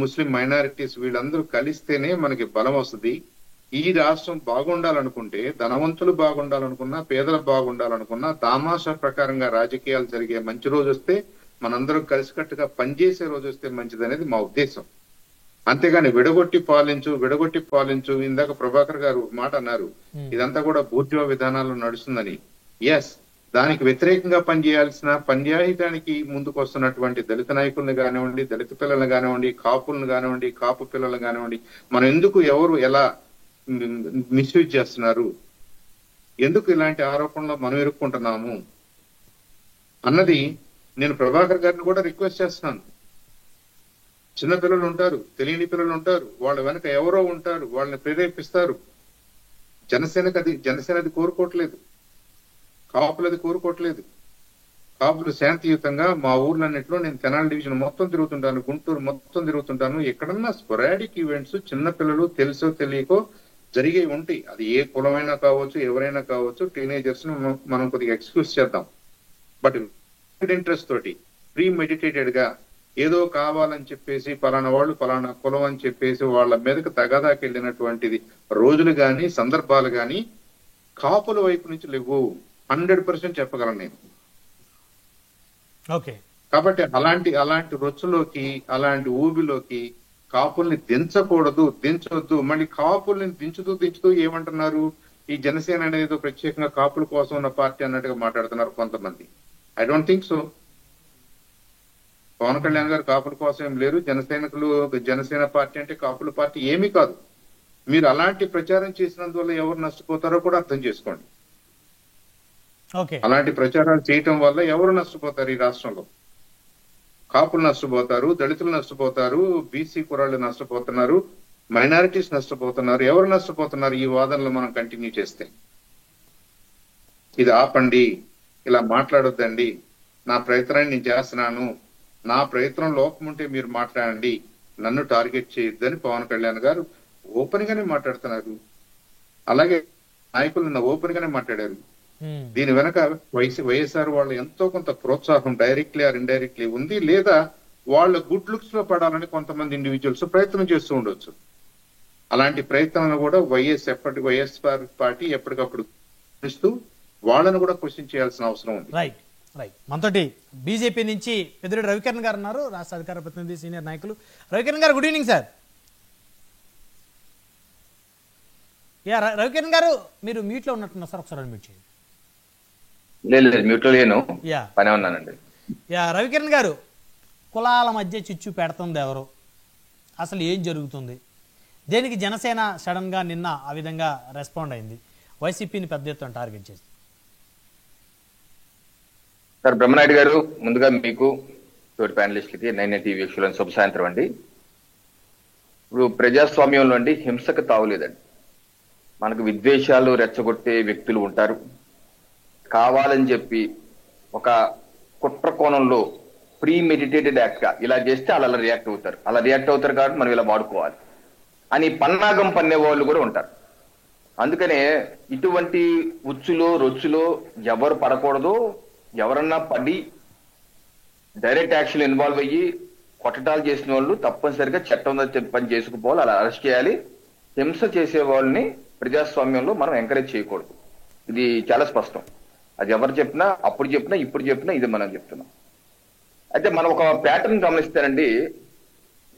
ముస్లిం మైనారిటీస్ వీళ్ళందరూ కలిస్తేనే మనకి బలం వస్తుంది. ఈ రాష్ట్రం బాగుండాలనుకుంటే, ధనవంతులు బాగుండాలనుకున్నా, పేదలు బాగుండాలనుకున్నా, తామాషా ప్రకారంగా రాజకీయాలు జరిగే మంచి రోజు వస్తే, మనందరం కలిసికట్టుగా పనిచేసే రోజు వస్తే మంచిదనేది మా ఉద్దేశం. అంతేగాని విడగొట్టి పాలించు. ఇందాక ప్రభాకర్ గారు మాట అన్నారు, ఇదంతా కూడా బూర్జువా విధానాల్లో నడుస్తుందని. ఎస్, దానికి వ్యతిరేకంగా పనిచేయడానికి ముందుకు వస్తున్నటువంటి దళిత నాయకుల్ని కానివ్వండి, దళిత పిల్లల్ని కానివ్వండి, కాపులను కానివ్వండి, కాపు పిల్లలను కానివ్వండి, మనం ఎందుకు ఎవరు ఎలా మిస్యూజ్ చేస్తున్నారు, ఎందుకు ఇలాంటి ఆరోపణలు మనం ఎదుర్కొంటున్నాము అన్నది నేను ప్రభాకర్ గారిని కూడా రిక్వెస్ట్ చేస్తున్నాను. చిన్న పిల్లలు ఉంటారు, తెలియని పిల్లలు ఉంటారు, వాళ్ళ వెనక ఎవరో ఉంటారు, వాళ్ళని ప్రేరేపిస్తారు. జనసేనది కోరుకోవట్లేదు, కాపులది కోరుకోవట్లేదు. కాపులు శాంతియుతంగా మా ఊర్లన్నింటిలో, నేను తెనాలి డివిజన్ మొత్తం తిరుగుతుంటాను, గుంటూరు మొత్తం తిరుగుతుంటాను, ఎక్కడన్నా స్పొరాడిక్ ఈవెంట్స్ చిన్న పిల్లలు తెలుసో తెలియకో జరిగే ఉంటాయి. అది ఏ కులమైనా కావచ్చు, ఎవరైనా కావచ్చు. టీనేజర్స్ మనం కొద్దిగా ఎక్స్క్యూజ్ చేద్దాం. బట్ ఇంట్రెస్ట్ తోటి ప్రీ మెడిటేటెడ్ గా ఏదో కావాలని చెప్పేసి పలానా వాళ్ళు పలానా కులం అని చెప్పేసి వాళ్ళ మీదకి తగాదాకి వెళ్ళినటువంటిది రోజులు గాని, సందర్భాలు గాని కాపుల వైపు నుంచి లేవు. 100% చెప్పగలను నేను. ఓకే, కాబట్టి అలాంటి రొచ్చులోకి, అలాంటి ఊబిలోకి కాపుల్ని దించొద్దు. మళ్ళీ కాపుల్ని దించుతూ ఏమంటున్నారు, ఈ జనసేన అనేది ప్రత్యేకంగా కాపుల కోసం ఉన్న పార్టీ అన్నట్టుగా మాట్లాడుతున్నారు కొంతమంది. I don't think so. Pawan Kalyan garu కాపుల కోసం ఏం లేరు. జనసేన పార్టీ అంటే కాపుల పార్టీ ఏమీ కాదు. మీరు అలాంటి ప్రచారం చేసినందువల్ల ఎవరు నష్టపోతారో కూడా అర్థం చేసుకోండి. అలాంటి ప్రచారాలు చేయటం వల్ల ఎవరు నష్టపోతారు? ఈ రాష్ట్రంలో కాపులు నష్టపోతారు, దళితులు నష్టపోతారు, బీసీ కురాళ్ళు నష్టపోతున్నారు, మైనారిటీస్ నష్టపోతున్నారు. ఎవరు నష్టపోతున్నారు ఈ వాదనలు మనం కంటిన్యూ చేస్తే? ఇది ఆపండి, ఇలా మాట్లాడొద్దండి, నా ప్రయత్నాన్ని నేను చేస్తున్నాను, నా ప్రయత్నం లోపం ఉంటే మీరు మాట్లాడండి, నన్ను టార్గెట్ చేయొద్దని పవన్ కళ్యాణ్ గారు ఓపెన్ గానే మాట్లాడుతున్నారు. అలాగే నాయకులు ఓపెన్ గానే మాట్లాడారు. దీని వెనక వైఎస్ఆర్ వాళ్ళు ఎంతో కొంత ప్రోత్సాహం డైరెక్ట్లీ ఆర్ ఇండైరెక్ట్లీ ఉంది, లేదా వాళ్ళ గుడ్ లుక్స్ లో పడాలని కొంతమంది ఇండివిజువల్స్ ప్రయత్నం చేస్తూ ఉండొచ్చు. అలాంటి ప్రయత్నాలను కూడా వైఎస్ఆర్ పార్టీ ఎప్పటికప్పుడు ఇస్తూ వాళ్ళను కూడా క్వశ్చన్ చేయాల్సిన అవసరం ఉంది. రైట్. మనతోటి బీజేపీ నుంచి పెద్దిరెడ్డి రవికిరణ్ గారు ఉన్నారు, రాష్ట్ర అధికార ప్రతినిధి, సీనియర్ నాయకులు. రవికిరణ్ గారు, గుడ్ ఈవినింగ్ సార్. రవికిరణ్ గారు, మీరు మ్యూట్ లో ఉన్నట్టున్నారు సార్, ఒకసారి మ్యూట్ చేయండి. లేదు, మ్యూట్ లో లేను, పనే ఉన్నానండి. రవికిరణ్ గారు, కులాల మధ్య చిచ్చు పెడుతుంది ఎవరు, అసలు ఏం జరుగుతుంది, దేనికి జనసేన సడన్ గా నిన్న ఆ విధంగా రెస్పాండ్ అయింది, వైసీపీని పెద్ద ఎత్తున టార్గెట్ చేసి? సార్ బ్రహ్మనాయుడు గారు, ముందుగా మీకు, తోటి ప్యానలిస్టులకి, 9 టీవీ వీక్షకులను శుభ సాయంత్రం అండి. ఇప్పుడు ప్రజాస్వామ్యంలో అండి హింసకు తావులేదండి. మనకు విద్వేషాలు రెచ్చగొట్టే వ్యక్తులు ఉంటారు. కావాలని చెప్పి ఒక కుట్ర కోణంలో ప్రీ మెడిటేటెడ్ యాక్ట్ గా ఇలా చేస్తే అలా రియాక్ట్ అవుతారు కాబట్టి మనం ఇలా వాడుకోవాలి అని పన్నాగం పన్నే వాళ్ళు కూడా ఉంటారు. అందుకనే ఇటువంటి ఉచ్చులో రొచ్చులో ఎవరు పడకూడదు. ఎవరన్నా పడి డైరెక్ట్ యాక్షన్ ఇన్వాల్వ్ అయ్యి కొట్టడాలు చేసిన వాళ్ళు తప్పనిసరిగా చట్టం పని చేసుకుపోవాలి, అలా అరెస్ట్ చేయాలి. హింస చేసే వాళ్ళని ప్రజాస్వామ్యంలో మనం ఎంకరేజ్ చేయకూడదు. ఇది చాలా స్పష్టం. అది ఎవరు చెప్పినా, అప్పుడు చెప్పినా, ఇప్పుడు చెప్పినా ఇది మనం చెప్తున్నాం. అయితే మనం ఒక ప్యాటర్న్ గమనిస్తానండి.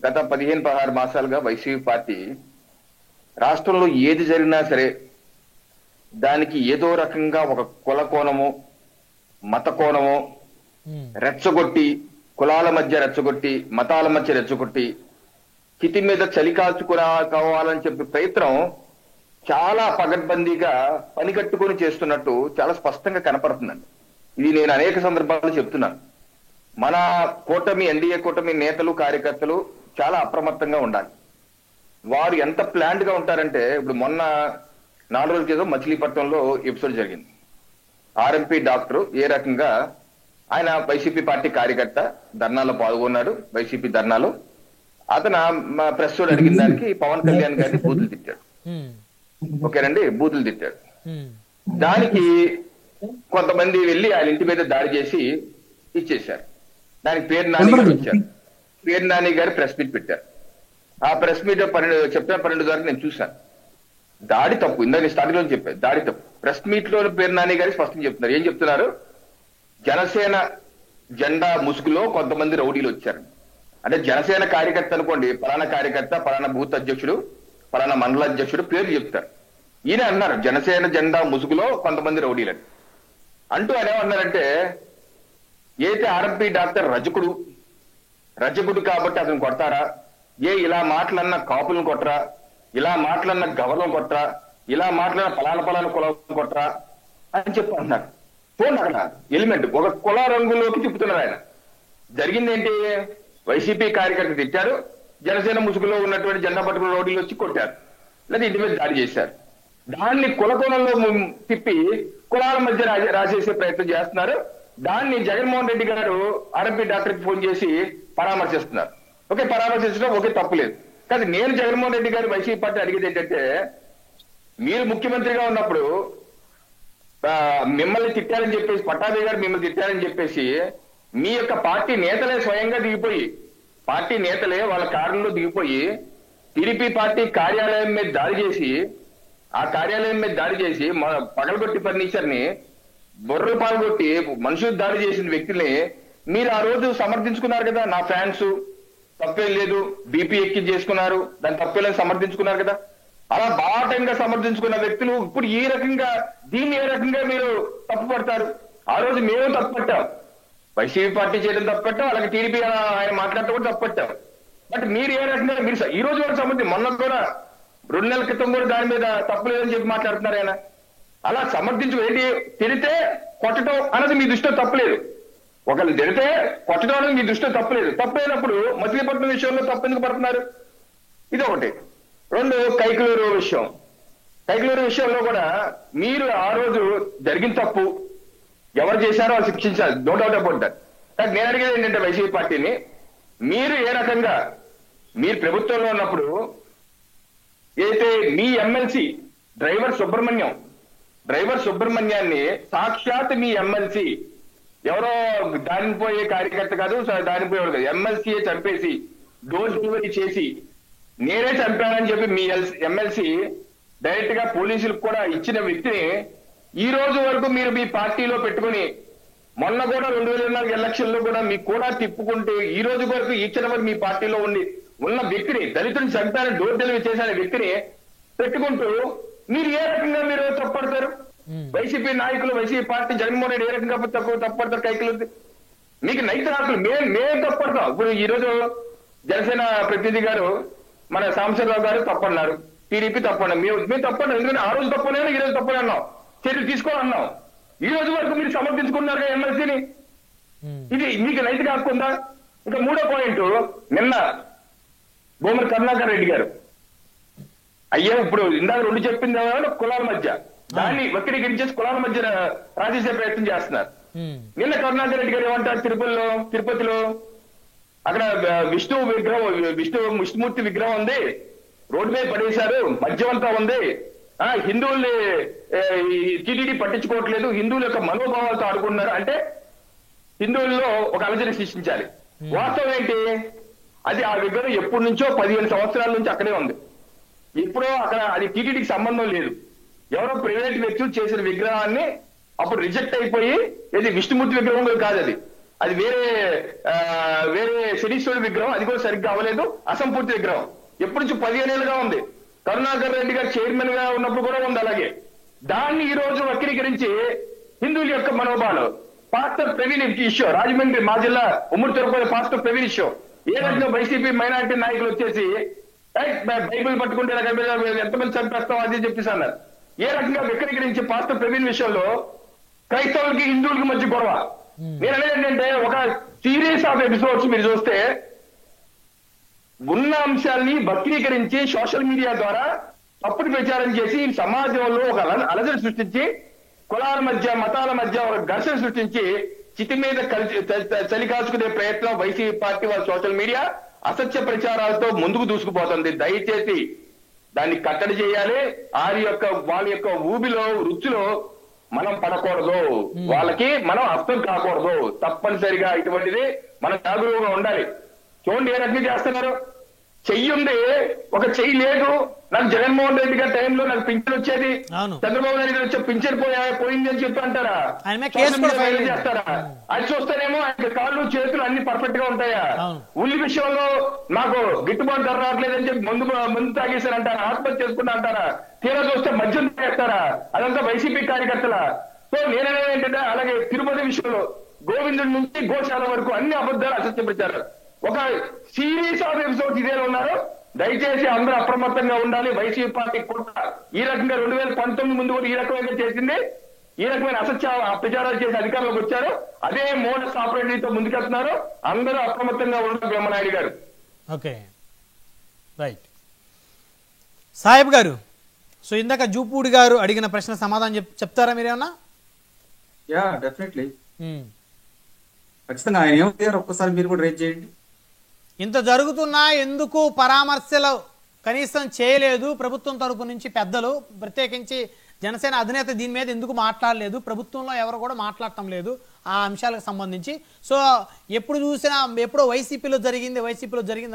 గత 15-16 మాసాలుగా వైసీపీ పార్టీ రాష్ట్రంలో ఏది జరిగినా సరే దానికి ఏదో రకంగా ఒక కుల కోణము, మత కోణము రెచ్చగొట్టి, కులాల మధ్య రెచ్చగొట్టి, మతాల మధ్య రెచ్చగొట్టి, స్థితి మీద చలి కావాలని చెప్పే ప్రయత్నం చాలా పగడ్బందీగా పని కట్టుకొని చేస్తున్నట్టు చాలా స్పష్టంగా కనపడుతుందండి. ఇది నేను అనేక సందర్భాల్లో చెప్తున్నాను. మన కూటమి, ఎన్డీఏ కూటమి నేతలు, కార్యకర్తలు చాలా అప్రమత్తంగా ఉండాలి. వారు ఎంత ప్లాన్డ్ గా ఉంటారంటే, ఇప్పుడు మొన్న 4 రోజుల క్రితం మచిలీపట్నంలో ఎపిసోడ్ జరిగింది. ఆర్ఎంపీ డాక్టర్ ఏ రకంగా ఆయన వైసీపీ పార్టీ కార్యకర్త ధర్నాలో పాల్గొన్నాడు. వైసీపీ ధర్నాలో అతను ప్రెస్ తోడు అడిగిన దానికి పవన్ కళ్యాణ్ గారిని బూతులు తిట్టాడు. ఓకేనండి, బూతులు తిట్టాడు. దానికి కొంతమంది వెళ్ళి ఆయన ఇంటి మీద దాడి చేసి ఇచ్చేశారు. దానికి పేరు నాని గారు వచ్చారు. పేరు నాని గారు ప్రెస్ మీట్ పెట్టారు. ఆ ప్రెస్ మీట్ సెప్టెంబర్ 12 వరకు నేను చూశాను. దాడి తప్పు. ఇందాక స్టార్టింగ్ లో చెప్పాను, దాడి తప్పు. ప్రెస్ మీట్ లో పేరు నాని గారు స్పష్టంగా చెప్తున్నారు. ఏం చెప్తున్నారు? జనసేన జెండా ముసుగులో కొంతమంది రౌడీలు వచ్చారు. అంటే జనసేన కార్యకర్త అనుకోండి, పలానా కార్యకర్త, పలానా బూత్ అధ్యక్షుడు, పలానా మండల అధ్యక్షుడు పేర్లు చెప్తారు. ఈయన అన్నారు జనసేన జెండా ముసుగులో కొంతమంది రౌడీలని అంటూ. ఆయన ఏమన్నారంటే, అయితే ఆర్ఎంపీ డాక్టర్ రజకుడు కాబట్టి అతను కొడతారా? ఇలా మాటలన్న కాపులను కొట్టరా? ఇలా మాటలన్న గవర్నం కొట్టరా? ఇలా మాటలన్న పలానా కులం కొట్టరా అని చెప్పి అంటున్నారు. చూడండి, అక్కడ ఎలిమెంట్ ఒక కుల రంగులోకి తిప్పుతున్నారు ఆయన. జరిగింది ఏంటి? వైసీపీ కార్యకర్త తిట్టారు, జనసేన ముసుగులో ఉన్నటువంటి జెండా పట్టుకున్న రౌడీలు వచ్చి కొట్టారు, లేదా ఇంటి మీద దాడి చేశారు. దాన్ని కుల కోణంలో తిప్పి కులాల మధ్య రాసేసే ప్రయత్నం చేస్తున్నారు. దాన్ని జగన్మోహన్ రెడ్డి గారు ఆర్ఎంపీ డాక్టర్కి ఫోన్ చేసి పరామర్శిస్తున్నారు. ఓకే, పరామర్శించడం ఓకే, తప్పులేదు. కానీ నేను జగన్మోహన్ రెడ్డి గారు వైసీపీ పార్టీ అడిగేది ఏంటంటే, మీరు ముఖ్యమంత్రిగా ఉన్నప్పుడు మిమ్మల్ని తిట్టారని చెప్పేసి, పట్టాభి గారు మిమ్మల్ని తిట్టారని చెప్పేసి మీ యొక్క పార్టీ నేతలే స్వయంగా దిగిపోయి, పార్టీ నేతలే వాళ్ళ కారులో దిగిపోయి టీడీపీ పార్టీ కార్యాలయం మీద దాడి చేసి, ఆ కార్యాలయం మీద దాడి చేసి పగలగొట్టి ఫర్నిచర్ ని బొర్రలు పాల్గొట్టి మనుషులు దాడి చేసిన వ్యక్తుల్ని మీరు ఆ రోజు సమర్థించుకున్నారు కదా. నా ఫ్యాన్స్ తప్పేం లేదు, బీపీ ఎక్కి చేసుకున్నారు, దాని తప్పేలేదు సమర్థించుకున్నారు కదా. అలా బాటంగా సమర్థించుకున్న వ్యక్తులు ఇప్పుడు ఈ రకంగా దీన్ని ఏ రకంగా మీరు తప్పుపడతారు? ఆ రోజు మేము తప్పుపట్టాం, వైసీపీ పార్టీ చేయడం తప్పుపట్టాం, అలాగే టీడీపీ ఆయన మాట్లాడటం కూడా తప్పుపట్టాం. బట్ మీరు ఏ రకంగా మీరు ఈ రోజు కూడా సమర్థి, మొన్న కూడా 2 నెలల క్రితం కూడా దాని మీద తప్పులేదని చెప్పి మాట్లాడుతున్నారు ఆయన. అలా సమర్థించు ఏంటి? తిడితే కొట్టడం అన్నది మీ దృష్టిలో తప్పలేదు. ఒకళ్ళు తిడితే కొట్టడం అనేది మీ దృష్టిలో తప్పలేదు. తప్పైనప్పుడు మచిలీపట్నం విషయంలో తప్పెందుకు పడుతున్నారు? ఇది ఒకటి. 2, కైకలూరు విషయం. కైకలూరు విషయంలో కూడా మీరు ఆ రోజు జరిగిన తప్పు ఎవరు చేశారో వాళ్ళు శిక్షించాలి, నో డౌట్ అబౌట్ దట్. కానీ నేను అడిగేది ఏంటంటే వైసీపీ పార్టీని, మీరు ఏ రకంగా మీరు ప్రభుత్వంలో ఉన్నప్పుడు అయితే మీ ఎమ్మెల్సీ డ్రైవర్ సుబ్రహ్మణ్యాన్ని సాక్షాత్ మీ ఎమ్మెల్సీ, ఎవరో దానికి పోయే కార్యకర్త కాదు, దానికి పోయేవాడు కాదు, ఎమ్మెల్సీ చంపేసి డోర్ డెలివరీ చేసి నేనే చంపానని చెప్పి మీ ఎమ్మెల్సీ డైరెక్ట్ గా పోలీసులకు కూడా ఇచ్చిన వ్యక్తిని ఈ రోజు వరకు మీరు మీ పార్టీలో పెట్టుకుని, మొన్న కూడా 2024 ఎలక్షన్ లో కూడా మీకు కూడా తిప్పుకుంటూ ఈ రోజు వరకు ఇచ్చిన మీ పార్టీలో ఉన్న వ్యక్తిని, దళితుని చంపాలని డోర్ డెలివరీ చేసిన వ్యక్తిని పెట్టుకుంటూ మీరు ఏ రకంగా మీరు తప్పడతారు? వైసీపీ నాయకులు, వైసీపీ పార్టీ, జగన్మోహన్ రెడ్డి ఏ రకంగా తప్పడతారు? కైకలు మీకు నైతిక హక్కులు మేము తప్పడతాం. ఇప్పుడు ఈ రోజు జనసేన ప్రతినిధి గారు, మన సాంబశివరావు గారు తప్పన్నారు, టీడీపీ తప్పన్నాం, మేము తప్పన్నాం. ఎందుకంటే ఆ రోజు తప్పనే, ఈ రోజు తప్పని అన్నాం, చర్యలు తీసుకోవాలన్నాం. ఈ రోజు వరకు మీరు సమర్థించుకున్నారు ఎమ్మెల్సీని. ఇది మీకు నైతిక హక్కు ఉందా? ఇంకా 3వ పాయింట్, నిన్న భూమరి కరుణాకర్ రెడ్డి గారు అయ్యా, ఇప్పుడు ఇందాక 2 చెప్పింది కులాల మధ్య, దాన్ని వక్రీకరించేసి కులాల మధ్య రాజేసే ప్రయత్నం చేస్తున్నారు. నిన్న కరుణాకర్ రెడ్డి గారు ఏమంటారు? తిరుపతిలో అక్కడ విష్ణుమూర్తి విగ్రహం ఉంది, రోడ్డు మీద పడేశారు, మద్యం అంతా ఉంది, హిందువుల్ని టీటీడీ పట్టించుకోవట్లేదు, హిందువుల యొక్క మనోభావాలతో ఆడుకుంటున్నారు అంటే హిందువుల్లో ఒక అలజడి సృష్టించాలి. వాస్తవం ఏంటి? అది ఆ విగ్రహం ఎప్పటి నుంచో 15 సంవత్సరాల నుంచి అక్కడే ఉంది. ఇప్పుడు అక్కడ అది టీటీడీకి సంబంధం లేదు. ఎవరో ప్రైవేట్ వ్యక్తులు చేసిన విగ్రహాన్ని అప్పుడు రిజెక్ట్ అయిపోయి, ఇది విష్ణుమూర్తి విగ్రహం కూడా కాదు, అది వేరే శనీశ్వరుడి విగ్రహం, అది కూడా సరిగ్గా అవ్వలేదు, అసంపూర్తి విగ్రహం. ఎప్పటి నుంచి 15 ఏళ్ళుగా ఉంది. కరుణాకర్ రెడ్డి గారు చైర్మన్ గా ఉన్నప్పుడు కూడా ఉంది అలాగే. దాన్ని ఈ రోజు వక్రీకరించి హిందువుల యొక్క మనోభావాలు, పాస్టర్ ప్రవీణ్ ఇష్యూ, రాజమండ్రి మా జిల్లా ఉమ్మడి తిరుపతి పాస్టర్ ప్రవీణ్ ఇష్యూ, ఏ రకంగా వైసీపీ మైనారిటీ నాయకులు వచ్చేసి బైబిల్ పట్టుకుంటే ఎంతమంది చంపేస్తాం అది చెప్పేసి అన్నారు. ఏ రకంగా వక్రీకరించి పాస్టర్ ప్రవీణ్ విషయంలో క్రైస్తవులకి హిందువులకి మధ్య గొడవ. నేను అనేది ఏంటంటే, ఒక సిరీస్ ఆఫ్ ఎపిసోడ్స్ మీరు చూస్తే ఉన్న అంశాల్ని వక్రీకరించి సోషల్ మీడియా ద్వారా తప్పుడు ప్రచారం చేసి సమాజంలో ఒక అలజడి సృష్టించి కులాల మధ్య మతాల మధ్య ఒక ఘర్షణ సృష్టించి చితి మీద చలి కాచుకునే ప్రయత్నం వైసీపీ పార్టీ వాళ్ళ సోషల్ మీడియా అసత్య ప్రచారాలతో ముందుకు దూసుకుపోతుంది. దయచేసి దాన్ని కట్టడి చేయాలి. వాళ్ళ యొక్క ఊబిలో వృత్తిలో మనం పడకూడదు, వాళ్ళకి మనం అర్థం కాకూడదు. తప్పనిసరిగా ఇటువంటిది మనం జాగరూకంగా ఉండాలి. చూడండి ఏ రకంగా చేస్తున్నారు. చెయ్యి ఉంది, ఒక చెయ్యి లేదు. నాకు జగన్మోహన్ రెడ్డి గారి టైంలో నాకు పింఛన్ వచ్చేది, చంద్రబాబు నాయుడు గారు వచ్చే పింఛన్ పోయింది అని చెప్పి అంటారా, చేస్తారా? అది చూస్తేనేమో ఆయన కాళ్ళు చేతులు అన్ని పర్ఫెక్ట్ గా ఉంటాయా? ఉల్లి విషయంలో నాకు గిట్టుబాటు ధర రావట్లేదని చెప్పి ముందు తాగేశారంటారా, ఆత్మహత్య చేసుకుంటా అంటారా? తీరా చూస్తే మద్యం తాగేస్తారా? అదంతా వైసీపీ కార్యకర్తల. సో నేననేది ఏంటంటే, అలాగే తిరుపతి విషయంలో గోవిందుడి నుంచి గోశాల వరకు అన్ని అబద్ధాలు అసత్య ప్రచారం. ఒక సిరీస్ ఆఫ్ ఎపిసోడ్స్ ఇదే ఉన్నారు. దయచేసి అందరూ అప్రమత్తంగా ఉండాలి. వైసీపీ పార్టీ కూడా ఈ రకంగా 2019 ముందు కూడా ఈ రకమైన చేసింది, ఈ రకమైన అసత్య ప్రచారాలు చేసి అధికారంలోకి వచ్చారు. అదే మోడస్ ఆపరేటరీతో ముందుకెళ్తున్నారు. అందరూ అప్రమత్తంగా ఉండాలి. బ్రహ్మనాయుడు గారు. Okay, right. సాహెబ్ గారు, సో ఇందాక జూపూడి గారు అడిగిన ప్రశ్న సమాధానం చెప్తారా మీరేమన్నా? యా, డెఫినెట్లీ, ఖచ్చితంగా. ఆయన ఏమయ్యారు ఒక్కసారి మీరు కూడా రేట్ చేయండి. ఇంత జరుగుతున్నా ఎందుకు పరామర్శలు కనీసం చేయలేదు ప్రభుత్వం తరపు నుంచి? పెద్దలు, ప్రత్యేకించి జనసేన అధినేత దీని మీద ఎందుకు మాట్లాడలేదు? ప్రభుత్వంలో ఎవరు కూడా మాట్లాడటం లేదు ఆ అంశాలకు సంబంధించి. సో ఎప్పుడు చూసినా ఎప్పుడో వైసీపీలో జరిగింది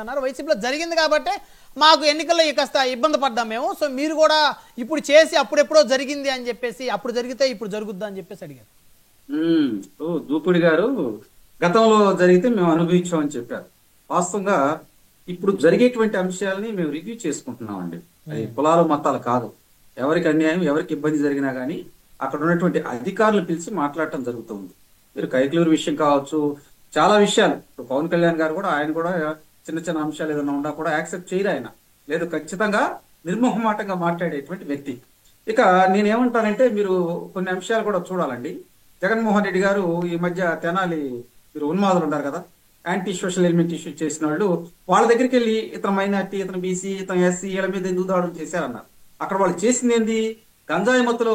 అన్నారు. వైసీపీలో జరిగింది కాబట్టి మాకు ఎన్నికల్లో కాస్త ఇబ్బంది పడ్డాం మేము. సో మీరు కూడా ఇప్పుడు చేసి అప్పుడెప్పుడో జరిగింది అని చెప్పేసి, అప్పుడు జరిగితే ఇప్పుడు జరుగుద్దా అని చెప్పేసి అడిగారు. దూపుడి గారు గతంలో జరిగితే మేము అనుభవించామని చెప్పారు. వాస్తవంగా ఇప్పుడు జరిగేటువంటి అంశాలని మేము రివ్యూ చేసుకుంటున్నామండి. అది కులాలు మతాలు కాదు. ఎవరికి అన్యాయం, ఎవరికి ఇబ్బంది జరిగినా కానీ అక్కడ ఉన్నటువంటి అధికారులు పిలిచి మాట్లాడటం జరుగుతుంది. మీరు కైకలూరు విషయం కావచ్చు, చాలా విషయాలు. ఇప్పుడు పవన్ కళ్యాణ్ గారు కూడా, ఆయన కూడా చిన్న చిన్న అంశాలు ఏదైనా ఉన్నా కూడా యాక్సెప్ట్ చేయరు. ఆయన లేదు, ఖచ్చితంగా నిర్మోహమాటంగా మాట్లాడేటువంటి వ్యక్తి. ఇక నేనేమంటానంటే, మీరు కొన్ని అంశాలు కూడా చూడాలండి. జగన్మోహన్ రెడ్డి గారు ఈ మధ్య తెనాలి, మీరు ఉన్మాదులు ఉన్నారు కదా, యాంటీ సోషల్ ఎలిమెంట్ ఇష్యూ చేసిన వాళ్ళు, వాళ్ళ దగ్గరికి వెళ్ళి ఇతను మైనార్టీ, ఇతను బీసీ, ఇతను ఎస్సీ, వీళ్ళ మీద ఎందుకు దాడులు చేశారన్నారు. అక్కడ వాళ్ళు చేసింది ఏంది? గంజాయి మత్తులో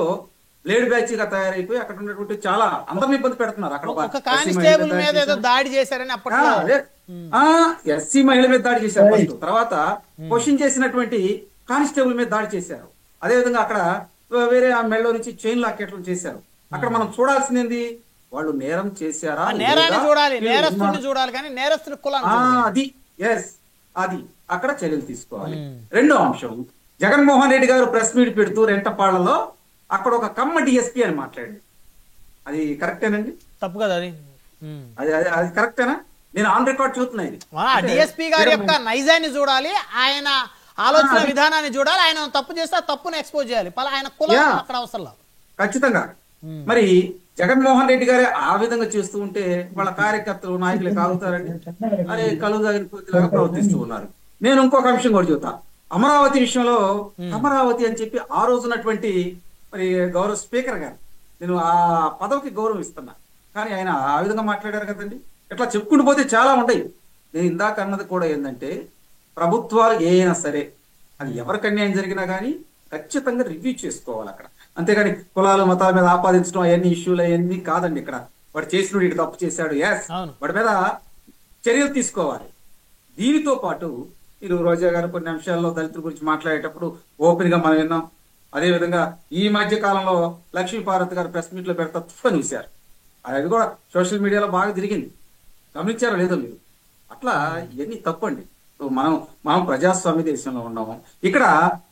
బ్లేడ్ బ్యాచ్ గా తయారైపోయి అక్కడ ఉన్నటువంటి చాలా అందరిని ఇబ్బంది పెడుతున్నారు. అక్కడ ఎస్సీ మహిళ మీద దాడి చేశారు ఫస్ట్, తర్వాత క్వశ్చన్ చేసినటువంటి కానిస్టేబుల్ మీద దాడి చేశారు. అదేవిధంగా అక్కడ వేరే ఆ మెడలో నుంచి చైన్ లాకెట్లు చేశారు. అక్కడ మనం చూడాల్సింది ఏంది? వాళ్ళు నేరం చేశారా? అది అక్కడ చర్యలు తీసుకోవాలి. రెండో అంశం, జగన్మోహన్ రెడ్డి గారు ప్రెస్ మీట్ పెడుతూ రెంటపాళ్లలో అక్కడ ఒక కమ్మ డిఎస్పీ అని మాట్లాడి, అది కరెక్టేనండి? తప్పు కదా అది? అది కరెక్టేనా? నేను ఆన్ రికార్డ్ చూస్తున్నా. ఇది డిఎస్పీ గారి యొక్క నైజాన్ని చూడాలి, ఆయన ఆలోచన విధానాన్ని చూడాలి. ఆయన తప్పు చేస్తే ఆ తప్పును ఎక్స్పోజ్ చేయాలి. ఆయన కులం అక్కడ అవసరం. ఖచ్చితంగా. మరి జగన్మోహన్ రెడ్డి గారే ఆ విధంగా చేస్తూ ఉంటే వాళ్ళ కార్యకర్తలు, నాయకులు కాగుతారండి. అరే కలుగుదాగిన పూర్తిలాగా ప్రవర్తిస్తూ ఉన్నారు. నేను ఇంకొక అంశం కూడా చెబుతా. అమరావతి విషయంలో అమరావతి అని చెప్పి ఆ రోజున్నటువంటి మరి గౌరవ స్పీకర్ గారు, నేను ఆ పదవికి గౌరవం ఇస్తున్నా, కానీ ఆయన ఆ విధంగా మాట్లాడారు కదండి. ఇట్లా చెప్పుకుంటూ పోతే చాలా ఉంటాయి. నేను ఇందాక అన్నది కూడా ఏంటంటే, ప్రభుత్వాలు ఏమైనా సరే అది ఎవరికి అన్యాయం జరిగినా కానీ ఖచ్చితంగా రివ్యూ చేసుకోవాలి అక్కడ. అంతేగాని కులాలు మతాల మీద ఆపాదించడం అవన్నీ ఇష్యూలు అవన్నీ కాదండి. ఇక్కడ వాడు చేసినోడు ఇటు తప్పు చేశాడు, వాడి మీద చర్యలు తీసుకోవాలి. దీనితో పాటు మీరు రోజా గారు కొన్ని అంశాల్లో దళితుల గురించి మాట్లాడేటప్పుడు ఓపెన్ గా మనం విన్నాం. అదేవిధంగా ఈ మధ్య కాలంలో లక్ష్మీపార్వతి గారు ప్రెస్ మీట్ లో పెడతా తుఫాను చూశారు. అది కూడా సోషల్ మీడియాలో బాగా తిరిగింది. గమనించారో లేదో మీరు? అట్లా ఇవన్నీ తప్పండి. మనం ప్రజాస్వామ్య దేశంలో ఉన్నాము. ఇక్కడ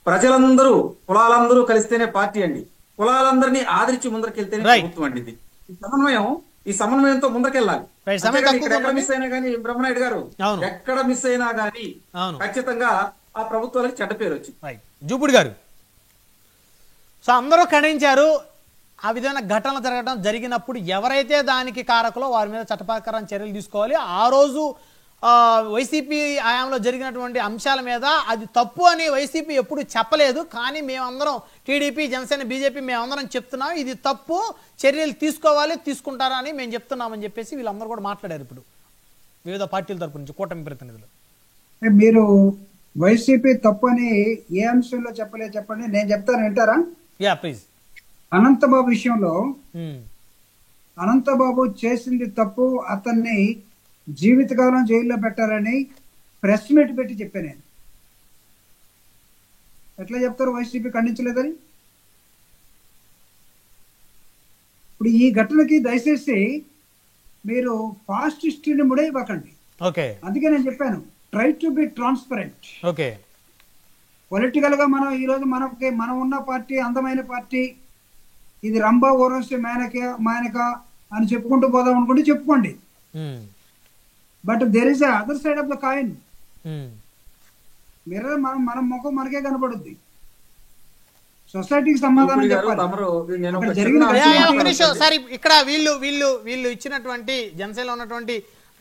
ప్రజలందరూ కులాలందరూ కలిస్తేనే పార్టీ అండి. కులాలందరినీ ఆదరించి ముందరకెళ్తేనే ప్రభుత్వం అండి. ఇది ఈ సమన్వయంతో ముందరకెళ్ళాలి. ఇక్కడ ఎక్కడ మిస్ అయినా కానీ బ్రహ్మనాయుడు గారు ఎక్కడ మిస్ అయినా కానీ ఖచ్చితంగా ఆ ప్రభుత్వాలకు చెడ్డ పేరు వచ్చింది. జూపుడి గారు, సో అందరూ ఖండించారు. ఆ విధమైన ఘటనలు జరిగినప్పుడు ఎవరైతే దానికి కారకులో వారి మీద చట్టప్రకారం చర్యలు తీసుకోవాలి. ఆ రోజు వైసీపీ హయాంలో జరిగినటువంటి అంశాల మీద అది తప్పు అని వైసీపీ ఎప్పుడు చెప్పలేదు. కానీ మేమందరం టీడీపీ, జనసేన, బీజేపీ మేమందరం చెప్తున్నాం ఇది తప్పు, చర్యలు తీసుకోవాలి, తీసుకుంటారా అని మేము చెప్తున్నామని చెప్పేసి వీళ్ళందరూ కూడా మాట్లాడారు ఇప్పుడు వివిధ పార్టీల తరపు నుంచి, కూటమి ప్రతినిధులు. మీరు వైసీపీ తప్పు అని ఏ అంశంలో చెప్పలేదు చెప్పండి, నేను చెప్తాను వింటారా? Yeah please. అనంతబాబు విషయంలో అనంతబాబు చేసింది తప్పు, అతన్ని జీవితకాలం జైల్లో పెట్టాలని ప్రెస్ మీట్ పెట్టి చెప్పాను నేను. ఎట్లా చెప్తారు వైసీపీ ఖండించలేదని? ఇప్పుడు ఈ ఘటనకి దయచేసి మీరు ఫాస్ట్ హిస్టరీని ముడైవ్వకండి. ఓకే, అందుకే నేను చెప్పాను try to be transparent. Okay, political గా మనం ఈ రోజు మనం ఉన్న పార్టీ అందమైన పార్టీ, ఇది రంభా ఓరసి మేనక అని చెప్పుకుంటూ పోదాం అనుకుంటే చెప్పుకోండి. But there is other side of the coin. Mirror మన ముఖం మనకే కనపడుద్ది. సొసైటీకి సమాధానం చెప్పాలి. ఇక్కడ వీళ్ళు ఇచ్చినటువంటి జనసేనలో ఉన్నటువంటి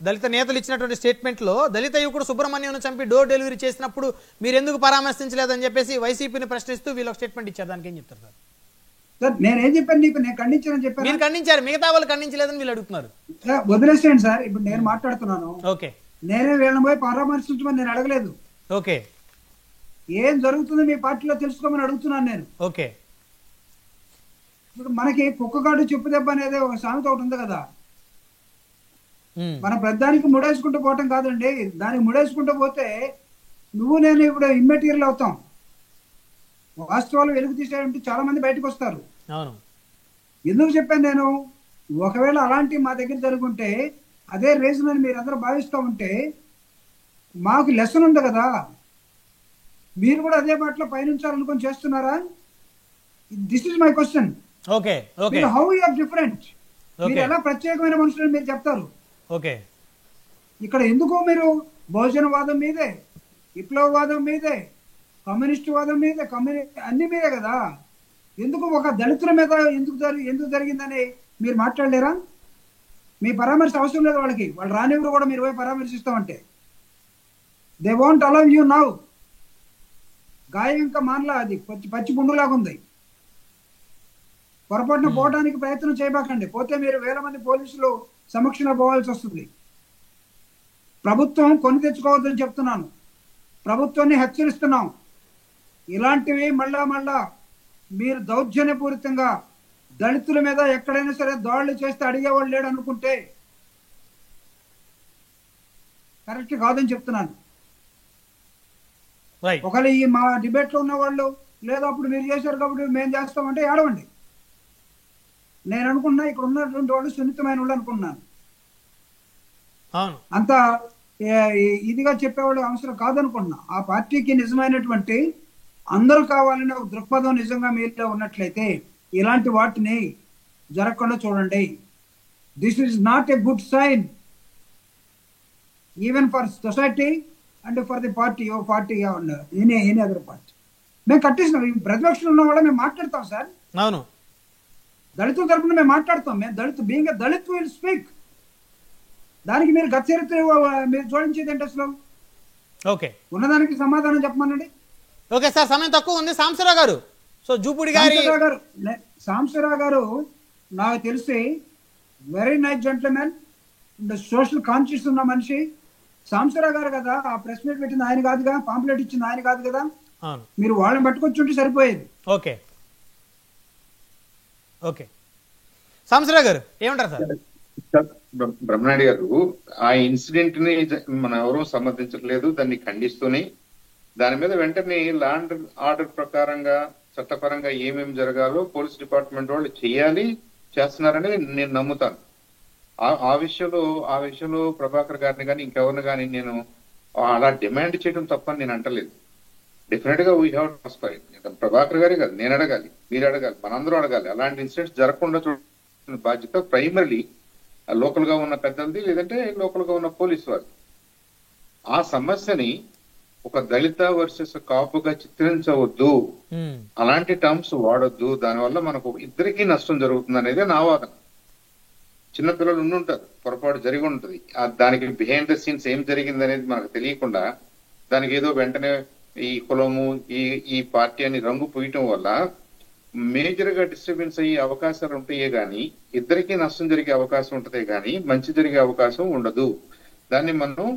దళిత నేతలు ఇచ్చినటువంటి స్టేట్మెంట్ లో దళిత యువకుడు సుబ్రహ్మణ్యం చంపి డోర్ డెలివరీ చేసినప్పుడు మీరు ఎందుకు పరామర్శించలేదని చెప్పేసి వైసీపీని ప్రశ్నిస్తూ వీళ్ళు స్టేట్మెంట్ ఇచ్చారు. దానికి ఏం చెప్తారు సార్? సార్ నేనేం చెప్పాను నీకు? నేను ఖండించానని చెప్పాను. మీరు ఖండించారు, మిగతా వాళ్ళు ఖండించలేదని వీళ్ళు అడుగుతున్నారు. వదిలేసేయండి సార్, ఇప్పుడు నేను మాట్లాడుతున్నాను. ఓకే, నేనే వీళ్ళని పోయి పరామర్శించమని నేను అడగలేదు. ఓకే, ఏం జరుగుతుంది మీ పార్టీలో తెలుసుకోమని అడుగుతున్నాను నేను. ఓకే, ఇప్పుడు మనకి కుక్కగాడు చెప్పు దెబ్బ అనేది ఒక సామెత ఒకటి ఉంది కదా. మన పెద్దానికి ముడేసుకుంటూ పోవటం కాదండి, దానికి ముడేసుకుంటూ పోతే నువ్వు నేను ఇప్పుడు ఇమ్మెటీరియల్ అవుతాం. వాస్తవాలు వెలుగు తీసేయంటే చాలా మంది బయటకు వస్తారు. ఎందుకు చెప్పాను నేను? ఒకవేళ అలాంటి మా దగ్గర జరుగుంటే అదే రీజన్ అని మీరందరూ భావిస్తూ ఉంటే మాకు లెసన్ ఉంది కదా. మీరు కూడా అదే బాటలో పయనించాలనుకొని చేస్తున్నారా? This is my question. Okay, okay, how you are different? మీరు ఎలా ప్రత్యేకమైన మనుషులని మీరు చెప్తారు? ఓకే, ఇక్కడ ఎందుకు మీరు బహుజనవాదం మీదే, విప్లవవాదం మీదే, కమ్యూనిస్ట్ వాదం మీదే, అన్ని మీదే కదా. ఎందుకు ఒక దళితుల మీద ఎందుకు జరిగిందని మీరు మాట్లాడలేరా? మీ పరామర్శ అవసరం లేదు వాళ్ళకి, వాళ్ళు రానివ్వరు కూడా మీరు పోయి పరామర్శిస్తామంటే. They won't allow you now. గాయం ఇంకా మానలా, అది పచ్చి పుండులాగా ఉంది. పొరపాటున పోవడానికి ప్రయత్నం చేయబాకండి. పోతే మీరు వేల మంది పోలీసులు సమక్షంలో పోవాల్సి వస్తుంది. ప్రభుత్వం కొని తెచ్చుకోవద్దని చెప్తున్నాను. ప్రభుత్వాన్ని హెచ్చరిస్తున్నాం. ఇలాంటివి మళ్ళా మీరు దౌర్జన్యపూరితంగా దళితుల మీద ఎక్కడైనా సరే దాడులు చేస్తే అడిగేవాళ్ళు లేడు అనుకుంటే కరెక్ట్ కాదని చెప్తున్నాను. ఒకవేళ ఈ మా డిబేట్ లో ఉన్న వాళ్ళు లేదా అప్పుడు మీరు చేశారు కాబట్టి మేము చేస్తామంటే ఏడవండి. నేను అనుకున్నా ఇక్కడ ఉన్నటువంటి వాళ్ళు సున్నితమైన వాళ్ళు అనుకున్నాను. అంత ఇదిగా చెప్పేవాళ్ళు అవసరం కాదనుకున్నా. ఆ పార్టీకి నిజమైనటువంటి అందరూ కావాలనే ఒక దృక్పథం నిజంగా మీలో ఉన్నట్లయితే ఇలాంటి వాటిని జరగకుండా చూడండి. This is not a good sign even for society and for the party any other party. మేము కట్టేసినాం. ప్రతిపక్షంలో ఉన్న వాళ్ళ మేము మాట్లాడతాం సార్. అవును, దళితుల తరపున మేము మాట్లాడతాం. మేము దళిత్ విల్ స్పీక్. దానికి మీరు గత చరిత్ర మీరు జోడించేది ఏంటి అసలు? ఓకే, ఉన్నదానికి సమాధానం చెప్పమనండి. ఓకే సార్, సమయం తక్కువ ఉంది. సాంబశివరావు గారు, సో జూపుడి సాంబశివరావు గారు నాకు తెలిసి very nice gentlemen, social conscious ఉన్న మనిషి. సాంబశివరావు గారు కదా ఆ ప్రెస్ మీట్ పెట్టింది ఆయన కాదుగా, పాంప్లెట్ ఇచ్చింది ఆయన కాదు కదా. మీరు వాళ్ళని పట్టుకొచ్చి ఉంటే సరిపోయేది. ఓకే, ఓకే, సాంబశివరావు గారు ఏమంటారు సార్? బ్రహ్మనాయుడు గారు, ఆ ఇన్సిడెంట్ ని మనం ఎవరూ సమర్థించట్లేదు, దాన్ని ఖండిస్తూనే దాని మీద వెంటనే లా అండ్ ఆర్డర్ ప్రకారంగా చట్టపరంగా ఏమేమి జరగాలో పోలీస్ డిపార్ట్మెంట్ వాళ్ళు చేయాలి, చేస్తున్నారని నేను నమ్ముతాను. ఆ విషయంలో ప్రభాకర్ గారిని కానీ ఇంకెవరిని కానీ నేను అలా డిమాండ్ చేయడం తప్పని నేను అంటలేదు. డెఫినెట్ గా వీ హ్యావ్ ట్రాన్స్పరెంట్. ప్రభాకర్ గారే కాదు, నేను అడగాలి, మీరు అడగాలి, మనందరూ అడగాలి. అలాంటి ఇన్సిడెంట్స్ జరగకుండా చూడాల్సిన బాధ్యత ప్రైమరీ లోకల్ గా ఉన్న పెద్దలది, లేదంటే లోకల్ గా ఉన్న పోలీసు వారి. ఆ సమస్యని ఒక దళిత వర్సెస్ కాపుగా చిత్రించవద్దు, అలాంటి టర్మ్స్ వాడొద్దు. దానివల్ల మనకు ఇద్దరికీ నష్టం జరుగుతుంది అనేది నా వాదన. చిన్నపిల్లలు ఉండుంటారు, పొరపాటు జరిగి ఉంటుంది, దానికి బిహైండ్ ద సీన్స్ ఏం జరిగింది అనేది మనకు తెలియకుండా దానికి ఏదో వెంటనే ఈ కులము ఈ పార్టీ అని రంగు పూయటం వల్ల మేజర్ గా డిస్టర్బెన్స్ అయ్యే అవకాశాలు ఉంటాయే గాని ఇద్దరికీ నష్టం జరిగే అవకాశం ఉంటదే గాని మంచి జరిగే అవకాశం ఉండదు. దాన్ని మనం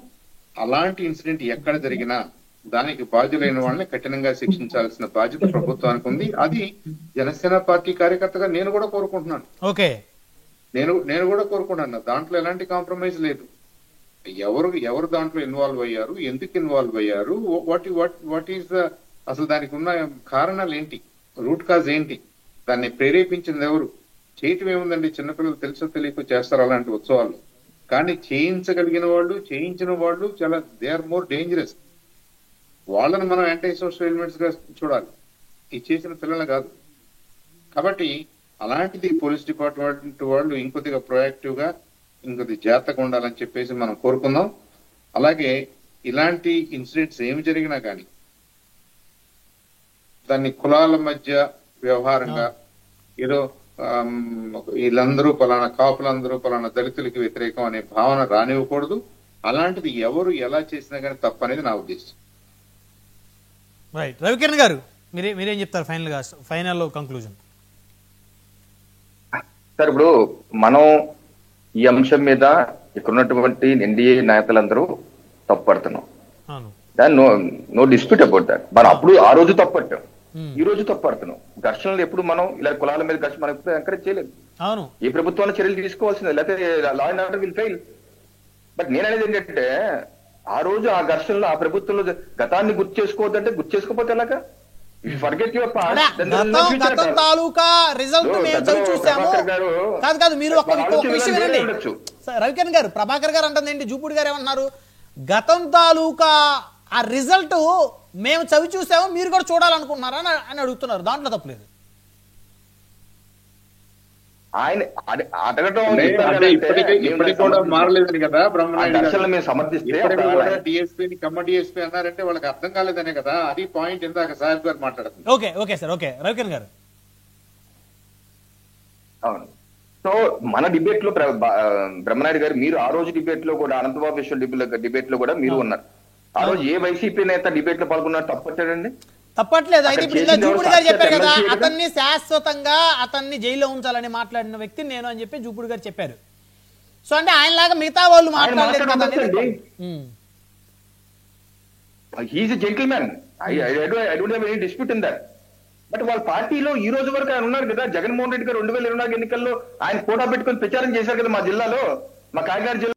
అలాంటి ఇన్సిడెంట్ ఎక్కడ జరిగినా దానికి బాధ్యులైన వాళ్ళని కఠినంగా శిక్షించాల్సిన బాధ్యత ప్రభుత్వానికి ఉంది. అది జనసేన పార్టీ కార్యకర్తగా నేను కూడా కోరుకుంటున్నాను. ఓకే, నేను కూడా కోరుకుంటున్నాను. దాంట్లో ఎలాంటి కాంప్రమైజ్ లేదు. ఎవరు దాంట్లో ఇన్వాల్వ్ అయ్యారు, ఎందుకు ఇన్వాల్వ్ అయ్యారు, వాట్ ఈస్ ద అసలు దానికి ఉన్న కారణాలు ఏంటి, రూట్ కాజ్ ఏంటి, దాన్ని ప్రేరేపించింది ఎవరు, చేయటం ఏముందండి. చిన్నపిల్లలు తెలుసో తెలియకో చేస్తారు అలాంటి ఉత్సవాలు. కానీ చేయించగలిగిన వాళ్ళు, చేయించిన వాళ్ళు చాలా దే ఆర్ మోర్ డేంజరస్. వాళ్ళని మనం యాంటీ సోషల్ ఎలిమెంట్స్ గా చూడాలి, ఈ చేసిన పిల్లలు కాదు. కాబట్టి అలాంటిది పోలీస్ డిపార్ట్మెంట్ వాళ్ళు ఇంకొద్దిగా ప్రొయాక్టివ్ గా ఇంకొద్ది జాగ్రత్తగా ఉండాలని చెప్పేసి మనం కోరుకుందాం. అలాగే ఇలాంటి ఇన్సిడెంట్స్ ఏమి జరిగినా కానీ దాన్ని కులాల మధ్య వ్యవహారంగా ఏదో వీళ్ళందరూ పలానా కాపులందరూ పలానా దళితులకి వ్యతిరేకం అనే భావన రానివ్వకూడదు. అలాంటిది ఎవరు ఎలా చేసినా కానీ తప్పనేది నా ఉద్దేశం. రైట్, రవికిరణ్ గారు మీరేం చెప్తారు ఫైనల్ కంక్లూజన్? సార్, ఇప్పుడు మనం ఈ అంశం మీద ఇక్కడ ఉన్నటువంటి ఎన్డీఏ నేతలందరూ తప్పుపడుతున్నాం. దాని నో డిస్ప్యూట్ అబౌట్ దాట్. మనం అప్పుడు ఆ రోజు తప్పట్టాం, ఈ రోజు తప్పుపడుతున్నాం. ఘర్షణలు ఎప్పుడు మనం ఇలా కులాల మీద ఘర్షణ మనం ఎప్పుడు ఎంకరేజ్ చేయలేదు. అవును, ఈ ప్రభుత్వాన్ని చర్యలు తీసుకోవాల్సిందే, లేకపోతే law and order will fail. But నేను అనేది ఏంటంటే ఆ రోజు ఆ ఘర్షణలో ఆ ప్రభుత్వంలో గతాన్ని గుర్తు చేసుకోవద్దంటే గుర్తు చేసుకోకపోతే ఎలాగా? Forget your past. గతం తాలూకా రిజల్ట్ మేము చదివి చూసాము. కాదు మీరు ఒక విషయం వినండి రవికిరణ్ గారు. ప్రభాకర్ గారు అంటుంది ఏంటి, జూపూడి గారు ఏమంటున్నారు, గతం తాలూకా ఆ రిజల్ట్ మేము చవి చూసాము, మీరు కూడా చూడాలనుకుంటున్నారా అని అడుగుతున్నారు. దాంట్లో తప్పలేదు. ఆయన అడగటం ఇప్పటికి కూడా మారలేదని కదా బ్రహ్మనాయుడు మేము సమర్థిస్తే డిఎస్పీ కమ్మ డిఎస్పీ అన్నారంటే వాళ్ళకి అర్థం కాలేదనే కదా. అది పాయింట్ ఇందాక సాహెబ్ గారు మాట్లాడుతుంది. ఓకే సార్, ఓకే రవికిరణ్ గారు. అవును, సో మన డిబేట్ లో బ్రహ్మనాయుడు గారు మీరు ఆ రోజు డిబేట్ లో కూడా అనంతబాబు విషయం డిబేట్ లో కూడా మీరు ఉన్నారు. ఆ రోజు ఏ వైసీపీ నేత డిబేట్ లో పాల్గొన్నారు తప్పట్టాడండి? తప్పట్లేదు. అయితే ఇప్పుడు ఇలా జూపూడి గారు చెప్పారు కదా, అతన్ని శాశ్వతంగా అతన్ని జైల్లో ఉంచాలని మాట్లాడిన వ్యక్తి నేను అని చెప్పి జూపూడి గారు చెప్పారు. సో అంటే ఆయన లాగా మిగతా వాళ్ళు మాట్లాడలేదు కదా. He is a gentleman. I don't have any dispute in that. But వాళ్ళ పార్టీలో ఈ రోజు వరకు ఆయన ఉన్నారు కదా. జగన్మోహన్ రెడ్డి గారు 2024 ఎన్నికల్లో ఆయన కోటా పెట్టుకొని ప్రచారం చేశారు కదా మా జిల్లాలో, మా కాకినాడ జిల్లా.